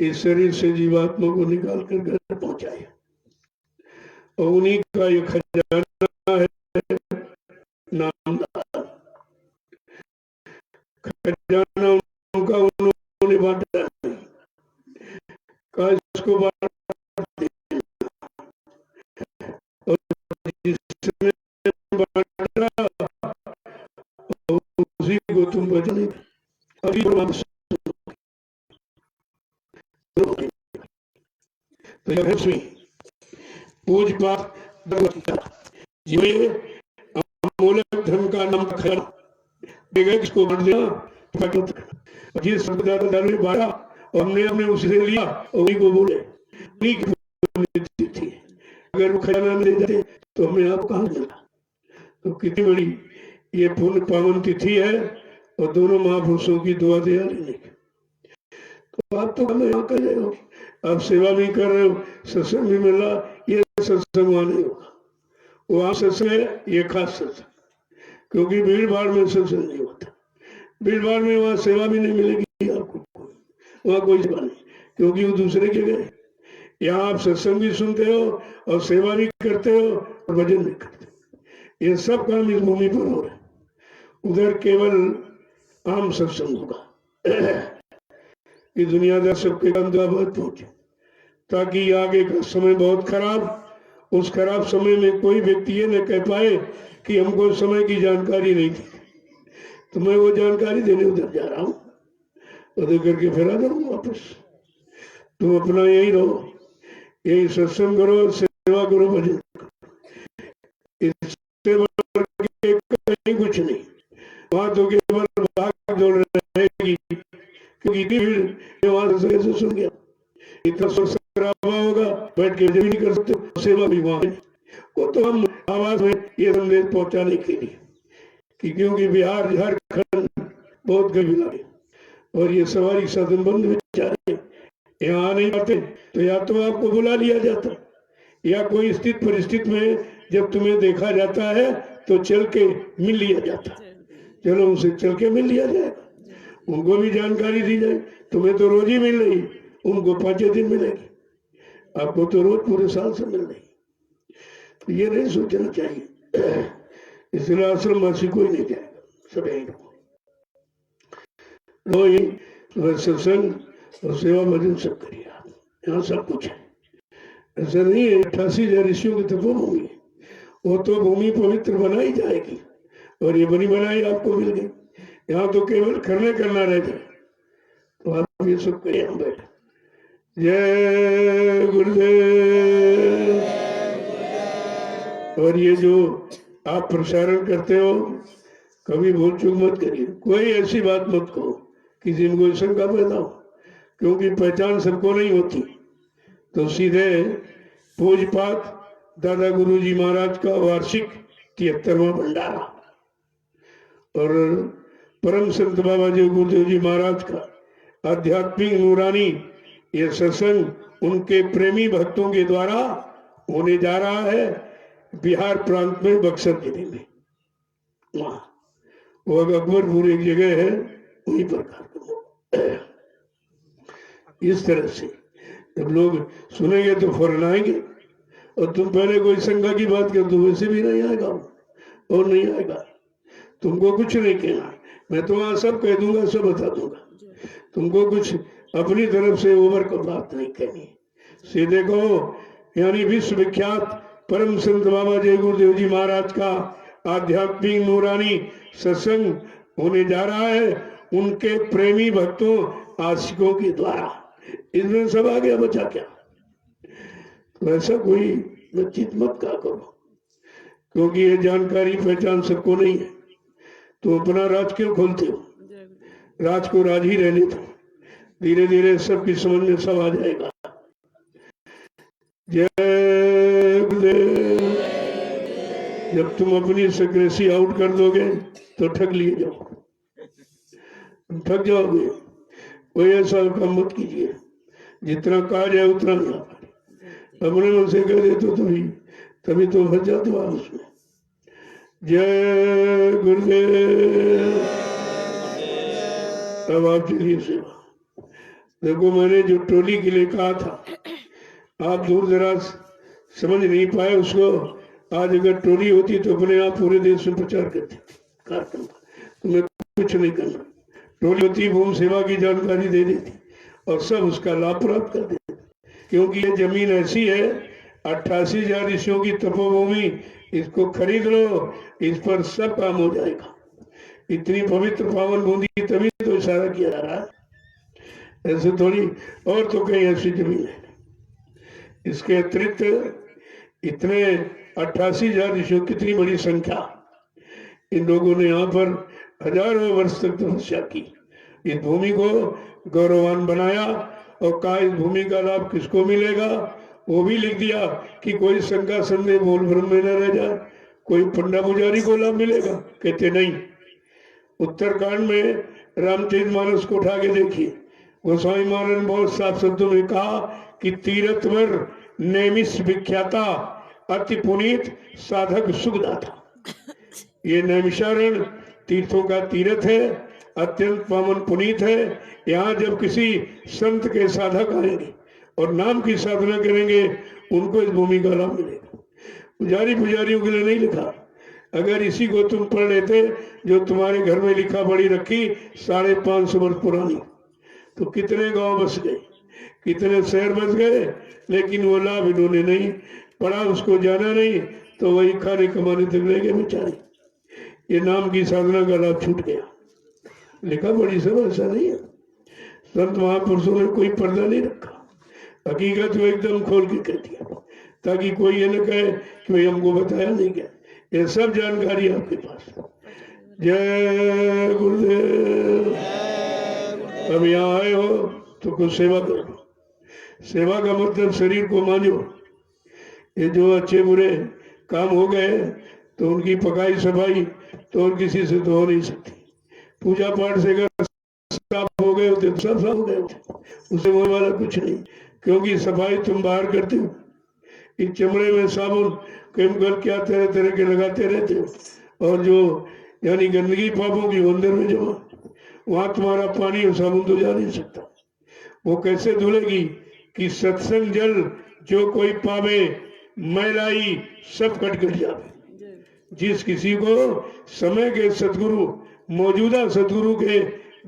इस शरीर से जीवात्मा को निकाल कर घर पहुंचाया, और उन्हीं का ये खजाना है नामदान। खजाना उनका उन्होंने बांटा, इसको जिसने बांटा उसी को तुम बचने अभी पूज्यपाद जिन्हें अमूलक धर्म का नाम खजाना किसको बांट दिया, जिस संप्रदाय ने बांटा और हमने उसे लिया और उन्हीं को बोले, उन्हीं की थी। अगर वो खजाना ले जाते तो हमें आप कहाँ मिला। तो कितनी बड़ी ये पुण्य पावन तिथि है और दोनों महापुरुषों की दुआ दे लेने की। तो आप तो हमें यहाँ कर रहे हो, आप सेवा भी कर रहे हो, सत्संग भी मिल रहा, ये सत्संग वहां नहीं होगा। वहां सत्संग है ये खास सत्संग, क्योंकि भीड़ भाड़ में सत्संग नहीं होता। भीड़ भाड़ में वहां सेवा भी नहीं मिलेगी आपको, वहां कोई सेवा नहीं, क्योंकि वो दूसरे के गए। यहाँ आप सत्संग भी सुनते हो और सेवा भी करते हो और भजन भी करते हो। ये सब काम इस भूमि पर हो रहा है। उधर केवल आम सत्संग होगा कि दुनियादार सबके बहुत पहुंचे, ताकि आगे का समय बहुत खराब, उस खराब समय में कोई व्यक्ति ये न कह पाए कि हमको समय की जानकारी नहीं थी। तो मैं वो जानकारी देने उधर जा रहा हूँ, उधर करके फिर आ जाऊंगा वापस। तुम अपना यही रहो, यही सत्संग करो, सेवा करो, भजन करो, इससे कहीं कुछ नहीं। वहां तो केवल भाग दौड़ रहेगी, क्योंकि भीड़ वहां से सुन गया, इतना शोर शराबा होगा, बैठ के भजन भी नहीं कर सकते, सेवा भी वहां है। वो तो हम आवाज में ये संदेश पहुंचाने के लिए कि क्योंकि बिहार झारखंड बहुत गंभीर है और ये सवारी साधन बंद बेचारे यहाँ आ नहीं पाते, तो या तो आपको बुला लिया जाता या कोई स्थित परिस्थिति में जब तुम्हें देखा जाता है तो चल के मिल लिया जाता। चलो उनसे चल के मिल लिया जाएगा, उनको भी जानकारी दी जाए। तुम्हें तो रोज ही मिल रही, उनको 5 दिन मिलेगी, आपको तो रोज पूरे साल से मिल रही। तो ये नहीं सोचना चाहिए, इसलिए आश्रम वासी कोई नहीं जाएगा, सब यही सत्संग और सेवा भजन सब करिए आप, यहाँ सब कुछ है। ऐसा नहीं है 88,000 ऋषियों की तपोभूमि है, वो तो भूमि पवित्र बनाई जाएगी और ये बनी बनाई आपको मिल गई। यहाँ तो केवल करना रहता है, तो आप ये सब करिए। हम बैठे जय गुरुदेव। और ये जो आप प्रसारण करते हो कभी भूल चूक मत करिए, कोई ऐसी बात मत कहो कि जिनको शंका पैदा हो, क्योंकि पहचान सबको नहीं होती। तो सीधे पूजपाठ दादा गुरुजी महाराज का वार्षिक 73वां भंडारा और परम संत बाबा जी गुरुदेव जी महाराज का आध्यात्मिक नूरानी ये सत्संग उनके प्रेमी भक्तों के द्वारा होने जा रहा है बिहार प्रांत में, बक्सर जिले में। वहां वो अकबरपुर एक जगह है, वहीं पर इस तरह से जब लोग सुनेंगे तो फौरन आएंगे। और तुम पहले कोई शंका की बात कर तो वैसे भी नहीं आएगा और नहीं आएगा, तुमको कुछ नहीं कहना, मैं तो वहां सब कह दूंगा, सब बता दूंगा। तुमको कुछ अपनी तरफ से ओवर को बात नहीं कहनी, सीधे कहो। यानी विश्व विख्यात परम संत बाबा जय गुरुदेव जी महाराज का आध्यात्मिक नूरानी सत्संग होने जा रहा है उनके प्रेमी भक्तों आशिकों के द्वारा। इसमें सब आ गया, बचा क्या? तो ऐसा कोई बातचीत मत का करो, क्योंकि ये जानकारी पहचान सबको नहीं है। तो अपना राज क्यों खोलते हो? राज को राज ही रहने दो, धीरे धीरे सबकी समझ में सब आ जाएगा। जय गुरुदेव। जब तुम अपनी सक्रेसी आउट कर दोगे तो ठग लिए जाओ, ठग जाओगे। कोई ऐसा काम मत कीजिए, जितना कहा जाए उतना ही अपने मन से कह दे तो तभी तो फंस जाते हो उसमें। जय गुरुदेव। अब आप चलिए सेवा। देखो मैंने जो टोली के लिए कहा था, आप दूर दराज समझ नहीं पाए उसको। आज अगर टोली होती तो अपने आप पूरे देश में प्रचार करते कार्यक्रम का, तुम्हें कुछ नहीं करना। टोली होती भूमि सेवा की जानकारी दे देती और सब उसका लाभ प्राप्त कर देते, क्योंकि ये जमीन ऐसी है 88,000 ऋषियों की तपोभूमि, इसको खरीद लो, इस पर सब काम हो जाएगा। इतनी पवित्र पावन बूंदी, तभी तो इशारा किया जा रहा है, ऐसे थोड़ी। और तो कहीं ऐसी जमीन है। इसके अतिरिक्त इतने 88,000 ऋषियों, कितनी बड़ी संख्या, इन लोगों ने यहाँ पर हजारों वर्ष तक तपस्या की, इस भूमि को गौरवान बनाया और कहा इस भूमि का लाभ किसको मिलेगा। वो भी लिख दिया कि कोई शंका संदेह बोल भ्रम में न रह जाए, कोई पंडा पुजारी को लाभ मिलेगा। कहते नहीं। उत्तरकांड में रामचरितमानस को उठा के देखिए, गोस्वामी महाराज ने बहुत साफ शब्दों में कहा कि तीर्थवर नैमिष विख्याता अति पुनीत साधक सुखदाता। ये नैमिषारण तीर्थों का तीर्थ है, अत्यंत पावन पुनीत है। यहाँ जब किसी संत के साधक आएंगे और नाम की साधना करेंगे, उनको इस भूमि का लाभ मिलेगा। पुजारियों के लिए नहीं लिखा। अगर इसी को तुम पढ़ लेते जो तुम्हारे घर में लिखा पढ़ी रखी 550 वर्ष पुरानी, तो कितने गांव बस गए, कितने शहर बस गए, लेकिन वो लाभ इन्होंने नहीं पढ़ा, उसको जाना नहीं, तो वही खाने कमाने तक रह गए बेचारे। ये नाम की साधना का लाभ छूट गया। लिखा पढ़ी सब ऐसा नहीं है। संत महापुरुषों ने कोई पर्दा नहीं रखा, हकीकत में एकदम खोल के कह दिया, ताकि कोई ये न कहे कि भाई हमको बताया नहीं गया। ये सब जानकारी आपके पास। जय गुरुदेव। अब यहाँ आए हो तो कुछ सेवा करो। सेवा का मतलब शरीर को मानो, ये जो अच्छे बुरे काम हो गए तो उनकी पकाई सफाई तो और किसी से तो हो नहीं सकती। पूजा पाठ से अगर साफ हो गए होते तो सब साफ हो गए होते, उसे होने वाला कुछ नहीं, क्योंकि सफाई तुम बाहर करते हो। इस चमड़े में साबुन केमिकल क्या तरह तरह के लगाते रहते हो, और जो यानी गंदगी पापों की अंदर में जमा, वहां तुम्हारा पानी और साबुन तो जा नहीं सकता। वो कैसे धुलेगी कि सत्संग जल जो कोई पावे मैलाई सब कट कट जावे। जिस किसी को समय के सदगुरु, मौजूदा सदगुरु के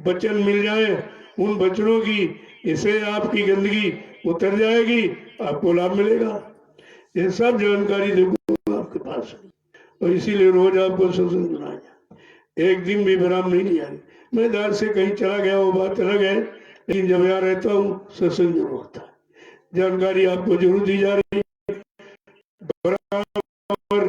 वचन मिल जाए, उन वचनों की इससे आपकी गंदगी उतर जाएगी, आपको लाभ मिलेगा। ये सब जानकारी देखो आपके पास है, और इसीलिए रोज आपको सत्संग सुनाया, एक दिन भी विराम नहीं लिया। मैं दार से कहीं चला गया वो बात अलग है, लेकिन जब यहाँ रहता हूँ सत्संग जरूर होता है, जानकारी आपको जरूर दी जा रही है। बराबर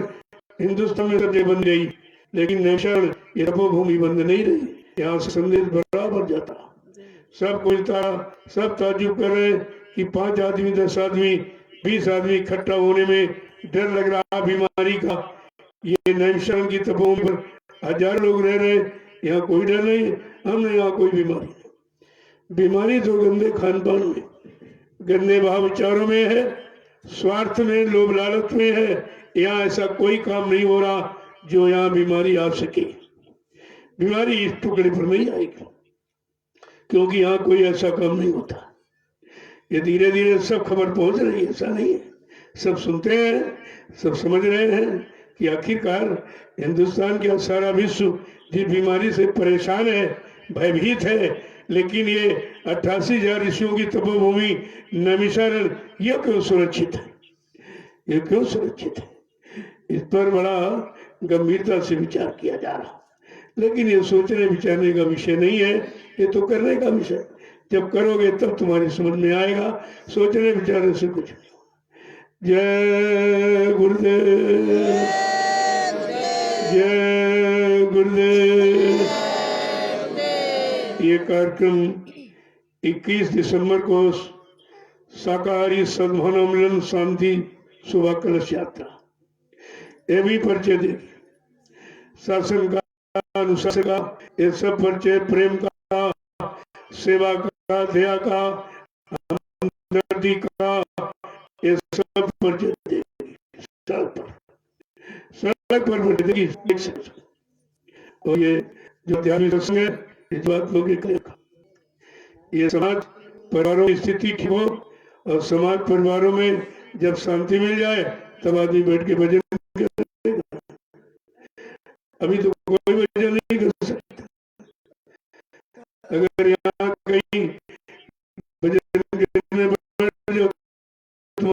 हिंदुस्तान में सब्जेक्ट बन गई, लेकिन नेशनल ये तपोभूमि बंद नहीं रही, यहाँ से संदेश बराबर जाता। सब कोई सब ताजुब कर रहे कि 5 आदमी 10 आदमी 20 आदमी इकट्ठा होने में डर लग रहा बीमारी का। ये नैमिषारण्य की तपोभूमि पर हजारों लोग रह रहे, यहाँ कोई डर नहीं, हमने यहाँ कोई बीमारी नहीं। बीमारी तो गंदे खान पान में, गंदे भाव विचारों में है, स्वार्थ में, लोभ लालच में है। यहाँ ऐसा कोई काम नहीं हो रहा जो यहाँ बीमारी आ सके। बीमारी इस टुकड़े पर नहीं आएगी, क्योंकि यहाँ कोई ऐसा काम नहीं होता। ये धीरे धीरे सब खबर पहुंच रही है, ऐसा नहीं है, सब सुनते हैं, सब समझ रहे हैं कि आखिरकार हिंदुस्तान का सारा विश्व जिस बीमारी से परेशान है, भयभीत है, लेकिन ये 88,000 ऋषियों की तपोभूमि नैमिषारण्य ये क्यों सुरक्षित है, ये क्यों सुरक्षित है? इस पर बड़ा गंभीरता से विचार किया जा रहा, लेकिन ये सोचने विचारने का विषय नहीं है, ये तो करने का विषय। जब करोगे तब तुम्हारी समझ में आएगा, सोचने विचारने से कुछ नहीं होगा। जय गुरुदेव, जय गुरुदेव। ये कार्यक्रम 21 दिसंबर को शाकाहारी सद्भावना मिलन शांति सुबह कलश यात्रा, ये भी परिचय देगी, शासन का, अनुशासन का, ये सब परिचय, प्रेम का, सेवा का, दया का, हमदर्दी का, ये सब परिचय देगी। सड़क पर परिचय देगी। और ये जो आध्यात्मिक सत्संग है, इस बात लोग ये समाज परिवारों की स्थिति ठीक हो, और समाज परिवारों में जब शांति मिल जाए तब आदमी बैठ के भजन करेगा। अभी तो कोई भजन नहीं कर सकता। अगर यहाँ कहीं भजन करने बैठ जाओ तुम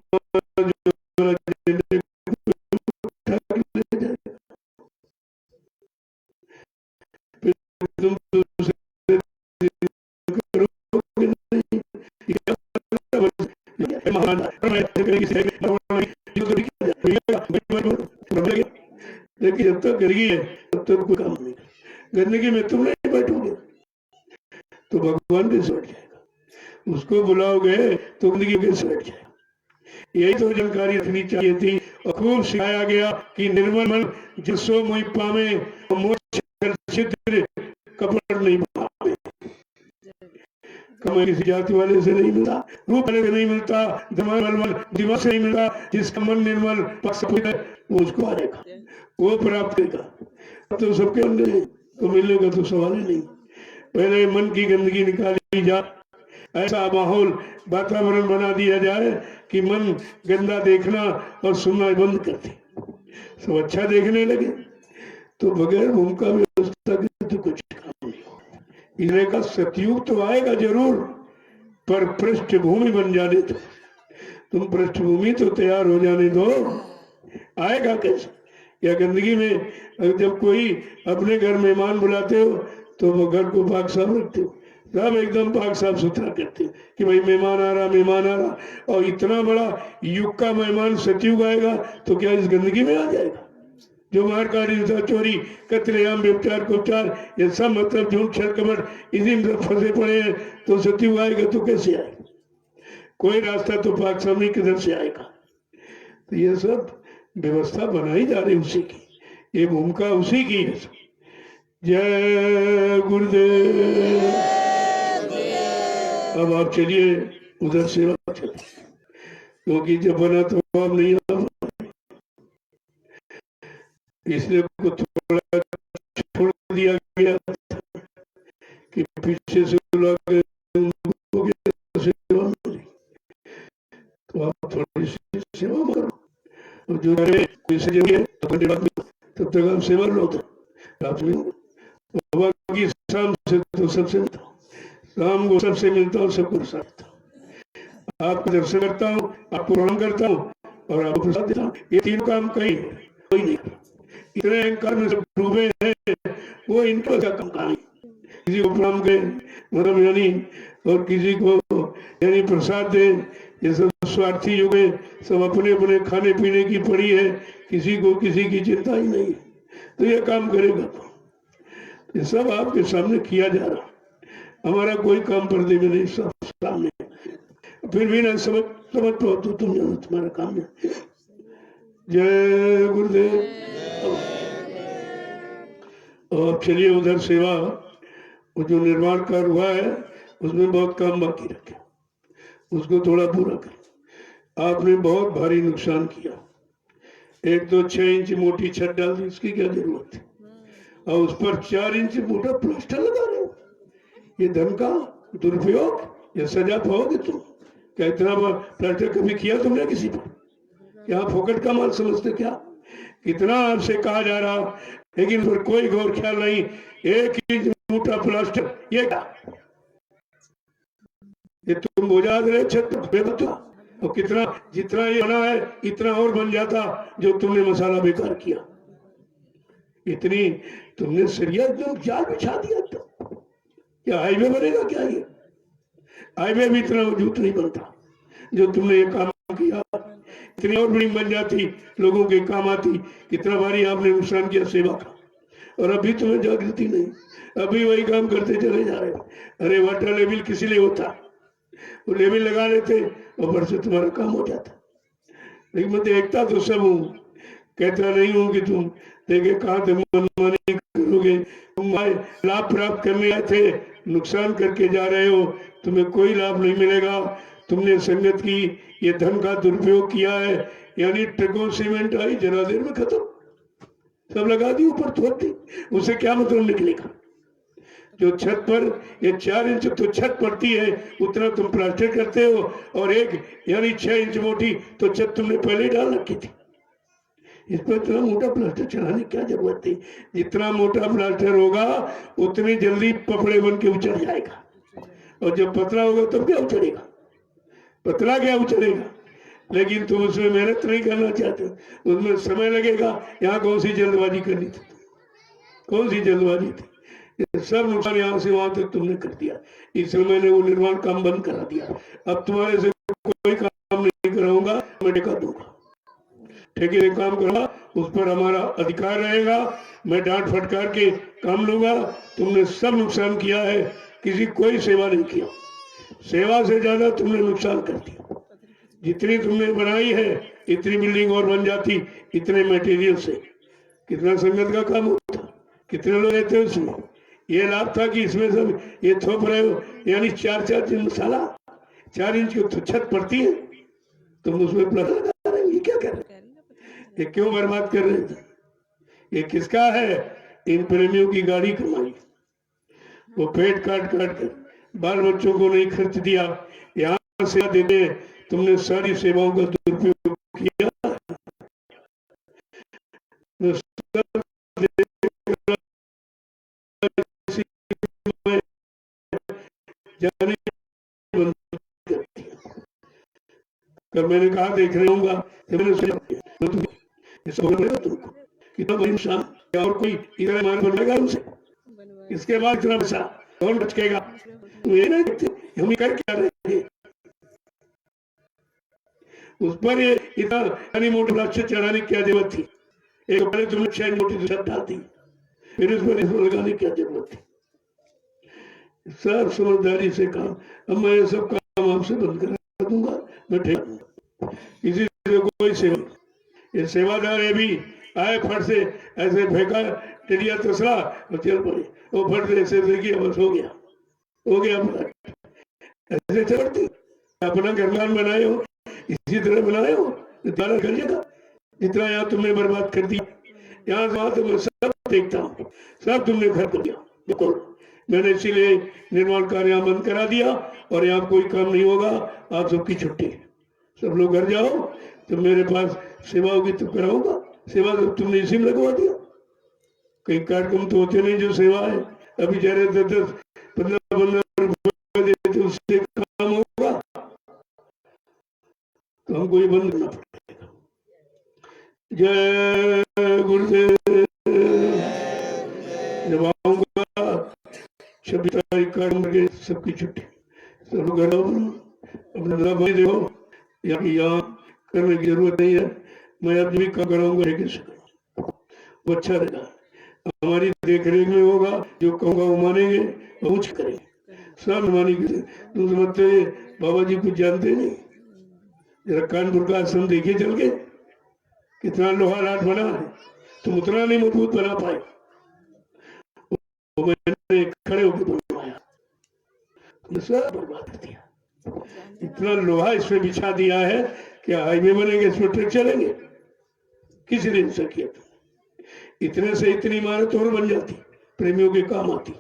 लेकिन जब तक गंदगी है तब तक कोई काम नहीं। गंदगी में तुम नहीं बैठोगे तो भगवान कैसे बैठ जाएगा, उसको बुलाओगे तो गंदगी कैसे बैठ जाएगा। यही तो जानकारी रखनी चाहिए थी, और खूब सिखाया गया कि निर्मल मन जिसो मोहि पावे, मोक्ष कपट नहीं पावे। कमाई किसी जाति वाले से नहीं मिलता, रूप वाले से नहीं मिलता, दिमाग से नहीं मिलता। जिसका मन निर्मल वो उसको आएगा, वो प्राप्त करेगा। तो सबके अंदर तो मिलेगा तो सवाल ही नहीं। पहले मन की गंदगी निकाली जा, ऐसा माहौल वातावरण बना दिया जाए कि मन गंदा देखना और सुनना बंद कर दे, सब अच्छा देखने लगे। तो बगैर भूमिका व्यवस्था के तो कुछ काम नहीं होगा। इसलिए का सतयुग तो आएगा जरूर, पर पृष्ठभूमि बन जाने दो। तुम पृष्ठभूमि तो तैयार हो जाने दो, आएगा कैसे? या गंदगी में जब कोई अपने घर मेहमान बुलाते हो तो वो घर को पाक साफ रखते हो, सब एकदम पाक साफ सुथरा करते हो कि भाई मेहमान आ रहा, मेहमान आ रहा। और इतना बड़ा युग का मेहमान सतयुग आएगा तो क्या इस गंदगी में आ जाएगा? जो मार कारी, चोरी, कत्लेआम, व्यभिचार, कुपचार, ये सब मतलब झूठ, छल, कपट इसी में फंसे पड़े हैं। तो सतयुग आएगा तो कैसे आएगा? कोई रास्ता तो पाक साफ नहीं, किधर से आएगा? तो ये सब व्यवस्था बनाई जा रही उसी की, ये भूमिका उसी की है। जय गुरुदेव। अब आप चलिए उधर सेवा चलिए, क्योंकि जब बना तो आप नहीं आ, इसलिए को थोड़ा छोड़ दिया गया कि पीछे से सेवा मिली, तो आप थोड़ी सी सेवा करो। और जो तब तक आप सेवा लो, बाकी शाम से तो सबसे मिलता हूँ, शाम को सबसे मिलता हूँ, सबको प्रसाद आपको दर्शन करता हूँ, आपको प्रणाम करता हूँ और आपको प्रसाद देता हूँ। ये तीन काम कहीं कोई नहीं, इतने अहंकार में सब डूबे हैं, वो इनका काम कहा नहीं। किसी को प्रणाम करें मतलब यानी, और किसी को यानी प्रसाद दे, ये सब स्वार्थी युग है, सब अपने अपने खाने पीने की पड़ी है, किसी को किसी की चिंता ही नहीं है। तो ये काम करेगा तो ये सब आपके सामने किया जा रहा, हमारा कोई काम पर्दे में नहीं, सब सामने। फिर भी ना समझ पाओ तो तुम जानो तुम्हारा काम है। जय गुरुदेव। और चलिए उधर सेवा, वो जो निर्माण कार्य हुआ है उसमें बहुत काम बाकी रखे, उसको थोड़ा पूरा कर। आपने बहुत भारी नुकसान किया, एक तो 6 इंच मोटी छत डाल दी, इसकी क्या जरूरत थी, और उस पर 4 इंच मोटा प्लास्टर लगा रहे हो। ये धन का दुरुपयोग, ये सजा पाओगे तुम। क्या इतना प्लास्टर कभी किया तुमने किसी पर? क्या फोकट का माल समझते क्या? कितना आपसे कहा जा रहा, लेकिन फिर कोई गौर ख्याल नहीं। 1 इंच मोटा प्लास्टर, ये क्या, ये तुम बुझा रहे छत बेबता। और कितना जितना ये बना है इतना और बन जाता जो तुमने मसाला बेकार किया। इतनी तुमने सरिया एकदम जाल बिछा दिया। तो क्या हाईवे बनेगा क्या? ये हाईवे भी इतना मजबूत नहीं बनता जो तुमने ये काम किया। इतनी और बिल्डिंग बन जाती, लोगों के काम आती। कितना भारी आपने नुकसान किया सेवा का, और अभी तुम्हें जागृति नहीं, अभी वही काम करते चले जा रहे हो। अरे वाटर लेवल किसी लिए होता, वो लेवल लगा लेते और ऊपर से तुम्हारा काम हो जाता। लेकिन मैं देखता तो सब हूँ, कहता नहीं हूँ कि तुम देखे कहाँ थे मनमानी करोगे। तुम आए लाभ प्राप्त करने आए थे, नुकसान करके जा रहे हो, तुम्हें कोई लाभ नहीं मिलेगा। तुमने संगत की ये धन का दुरुपयोग किया है, यानी ट्रकों सीमेंट आई जरा देर में खत्म, सब लगा दी ऊपर छोड़ दी, उसे क्या मतलब निकलेगा? जो छत पर ये 4 इंच तो छत पड़ती है उतना तुम प्लास्टर करते हो, और एक यानी 6 इंच मोटी तो छत तुमने पहले डाल रखी थी। इस पर इतना मोटा प्लास्टर चढ़ाने की क्या जरूरत थी? जितना मोटा प्लास्टर होगा उतनी जल्दी पपड़े बन के उचड़ जाएगा, और जब पतला होगा तब क्या उचड़ेगा? पतला क्या उचड़ेगा? लेकिन तुम उसमें मेहनत नहीं करना चाहते, उसमें समय लगेगा। यहाँ कौन सी जल्दबाजी करनी थी? कौन सी जल्दबाजी थी? ये सब नुकसान यहाँ से वहां तक तुमने कर दिया, इसलिए मैंने वो निर्माण काम बंद करा दिया। अब तुम्हारे से कोई काम नहीं कराऊंगा, मैं ठेका दूंगा, ठेके से काम करूंगा, उस पर हमारा अधिकार रहेगा। मैं डांट फटकार के काम लूंगा। तुमने सब नुकसान किया है, किसी कोई सेवा नहीं किया। सेवा से ज्यादा तुमने नुकसान कर दिया। जितनी तुमने बनाई है इतनी बिल्डिंग और बन जाती, इतने मटेरियल से। कितना संगत का काम होता, कितने लोग रहते हैं उसमें। ये लाभ था कि इसमें सब ये थोप रहे हो, यानी 4-4 इंच मसाला, 4 इंच की तो छत पड़ती है, तुम उसमें प्लास्टर लगा रहे हो। ये क्या कर रहे हैं? ये क्यों बर्बाद कर रहे थे? ये किसका है? इन प्रेमियों की गाड़ी कमाई। वो पेट काट काट कर बाल बच्चों को नहीं खर्च दिया, यहाँ सेवा देते तुमने सारी सेवाओं का दुरुपयोग किया। जाने कर मैंने कहा देख रहे होगा, कितना बड़ी इंसान और कोई इधर मान बनेगा उनसे, इसके बाद इतना पैसा कौन बचेगा? ये नहीं देखते हम कर क्या रहे हैं। उस पर ये इतना मोटे प्लास्टर चढ़ाने की क्या जरूरत थी? एक पहले तुमने 6 मोटी छत डाल दी, फिर उस पर लगाने की क्या जरूरत थी? सब समझदारी से काम। अब मैं सब काम आपसे बंद करा दूंगा, मैं ठेका दूंगा, किसी से कोई सेवा। ये सेवादार है भी आए फट से ऐसे फेंका टिडिया तसला और चल पड़े, वो फट से ऐसे देखिए बस हो गया ऐसे चढ़ती अपना घरमान बनाए हो, इसी तरह बनाए हो तो करिएगा। जितना यहाँ तुमने बर्बाद कर दिया, यहाँ से वहां तो मैं सब देखता हूँ, सब तुमने घर कर दिया। बिल्कुल मैंने इसीलिए निर्माण कार्य यहाँ बंद करा दिया और यहाँ कोई काम नहीं होगा, आप सबकी छुट्टी, सब लोग घर जाओ। तो मेरे पास सेवा होगी तो कराऊंगा, सेवा तो तुमने इसी में लगवा दिया। कई कार्यक्रम तो होते नहीं जो सेवा है, अभी जा रहे 10-15 रुपए देते उससे काम होगा, तो हमको ये बंद करना पड़ेगा। जय गुरुदेव। जब आऊंगा 26 तारीख का सबकी छुट्टी, सब लोग घर अपना धंधा भाई देखो, यहाँ करने की जरूरत नहीं है, मैं अब भी काम कराऊंगा वो अच्छा रहेगा, हमारी देख रेख में होगा, जो कहूँगा वो मानेंगे, कुछ करेंगे सब मानेंगे। तुम समझते बाबा जी कुछ जानते नहीं, जरा कानपुर का आश्रम देखिए चल के, कितना लोहा लाट बना है, तुम उतना नहीं मजबूत बना पाए, वो मैंने खड़े होकर बनवाया, तुमने सब बर्बाद कर दिया। इतना लोहा इसमें बिछा दिया है कि हाईवे बनेंगे, इसमें ट्रक चलेंगे, किसी ने ऐसा किया था। इतने से इतनी इमारत और बन जाती, प्रेमियों के काम आती,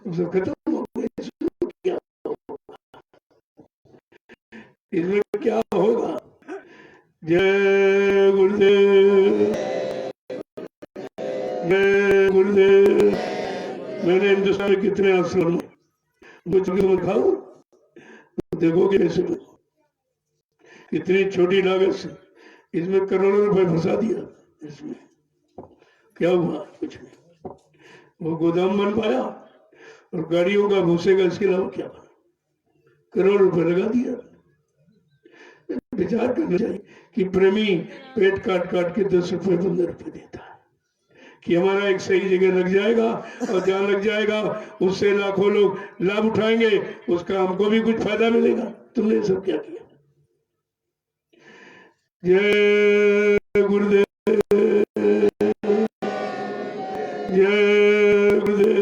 सब खत्म हो गया। इसमें क्या होगा? जय गुरुदेव, जय गुरुदेव। मैंने हिंदुस्तान में कितने आश्रम में खाऊ, देखोगे ऐसे कितनी छोटी लागत से इसमें करोड़ों रुपए फंसा दिया। इसमें क्या हुआ? कुछ नहीं, वो गोदाम बन पाया और गाड़ियों का घुसेगा, इसके अलावा क्या बना? करोड़ रुपए लगा दिया। विचार करना चाहिए कि प्रेमी पेट काट काट के 10 रुपए 15 रुपए देता है कि हमारा एक सही जगह लग जाएगा, और जहां लग जाएगा उससे लाखों लोग लाभ उठाएंगे, उसका हमको भी कुछ फायदा मिलेगा। तुमने सब क्या किया? जय गुरुदेव, जय गुरुदेव।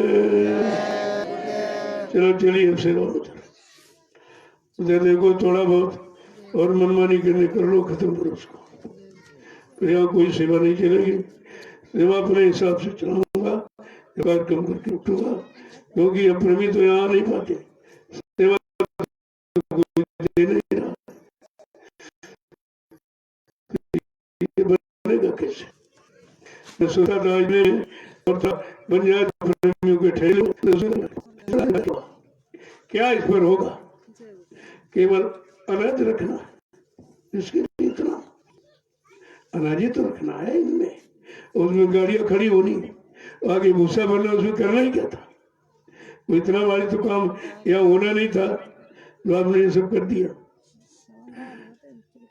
चलो चलिए अब सेवा उधर देखो, थोड़ा बहुत और मनमानी करने कर लो, खत्म करो उसको, तो यहाँ कोई सेवा नहीं चलेगी। सेवा अपने हिसाब से चलाऊंगा, कार्यक्रम करके उठूंगा, क्योंकि अब प्रेमी तो यहाँ नहीं पाते, सेवा दे नहीं रहा, ये बनेगा कैसे? मैं सोचा था आज में और था बन जाए तो प्रेमियों के ठेले, क्या इस पर होगा? केवल अनाज रखना, इसके लिए इतना अनाज तो रखना है इनमें, उसमें गाड़ियां खड़ी होनी, आगे भूसा भरना, उसमें करना ही क्या था? वो इतना भारी तो काम यहाँ होना नहीं था, तो आपने ये सब कर दिया।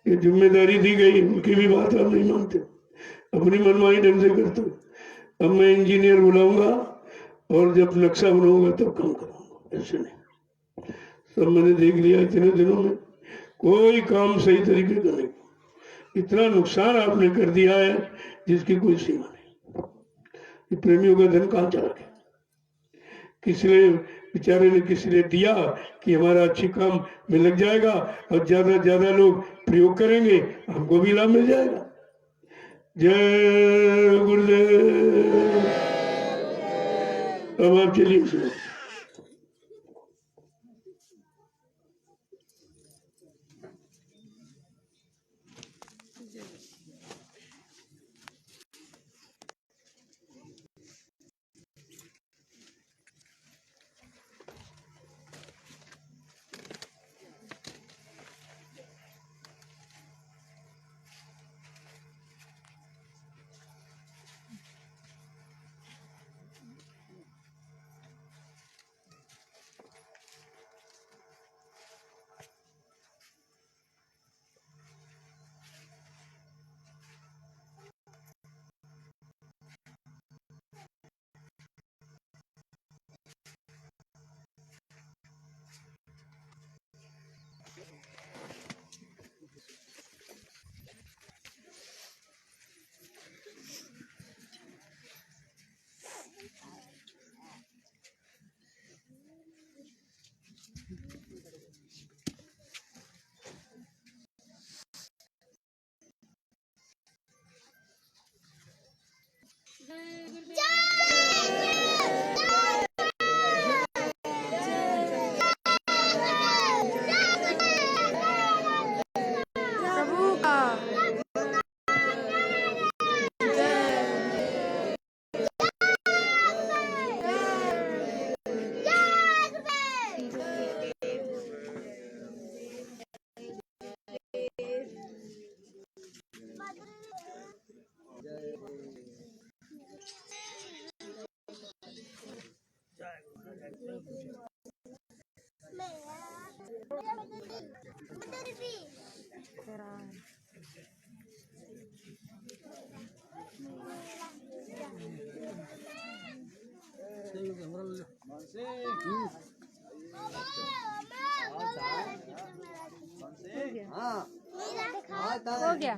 ये जिम्मेदारी दी गई, उनकी भी बात आप नहीं मानते, अपनी मनमानी ढंग से करते। अब मैं इंजीनियर बुलाऊंगा और जब नक्शा बनाऊंगा तब काम करूंगा, ऐसे नहीं। सब मैंने देख लिया इतने दिनों में, कोई काम सही तरीके का नहीं, इतना नुकसान आपने कर दिया है जिसकी कोई सीमा नहीं। प्रेमियों का धन कहाँ चला गया? किसी ने बेचारे ने किसी ने दिया कि हमारा अच्छी काम में लग जाएगा और ज्यादा लोग प्रयोग करेंगे, हमको भी लाभ मिल जाएगा। जय गुरुदेव। अब आप चलिए सुनो। हो गया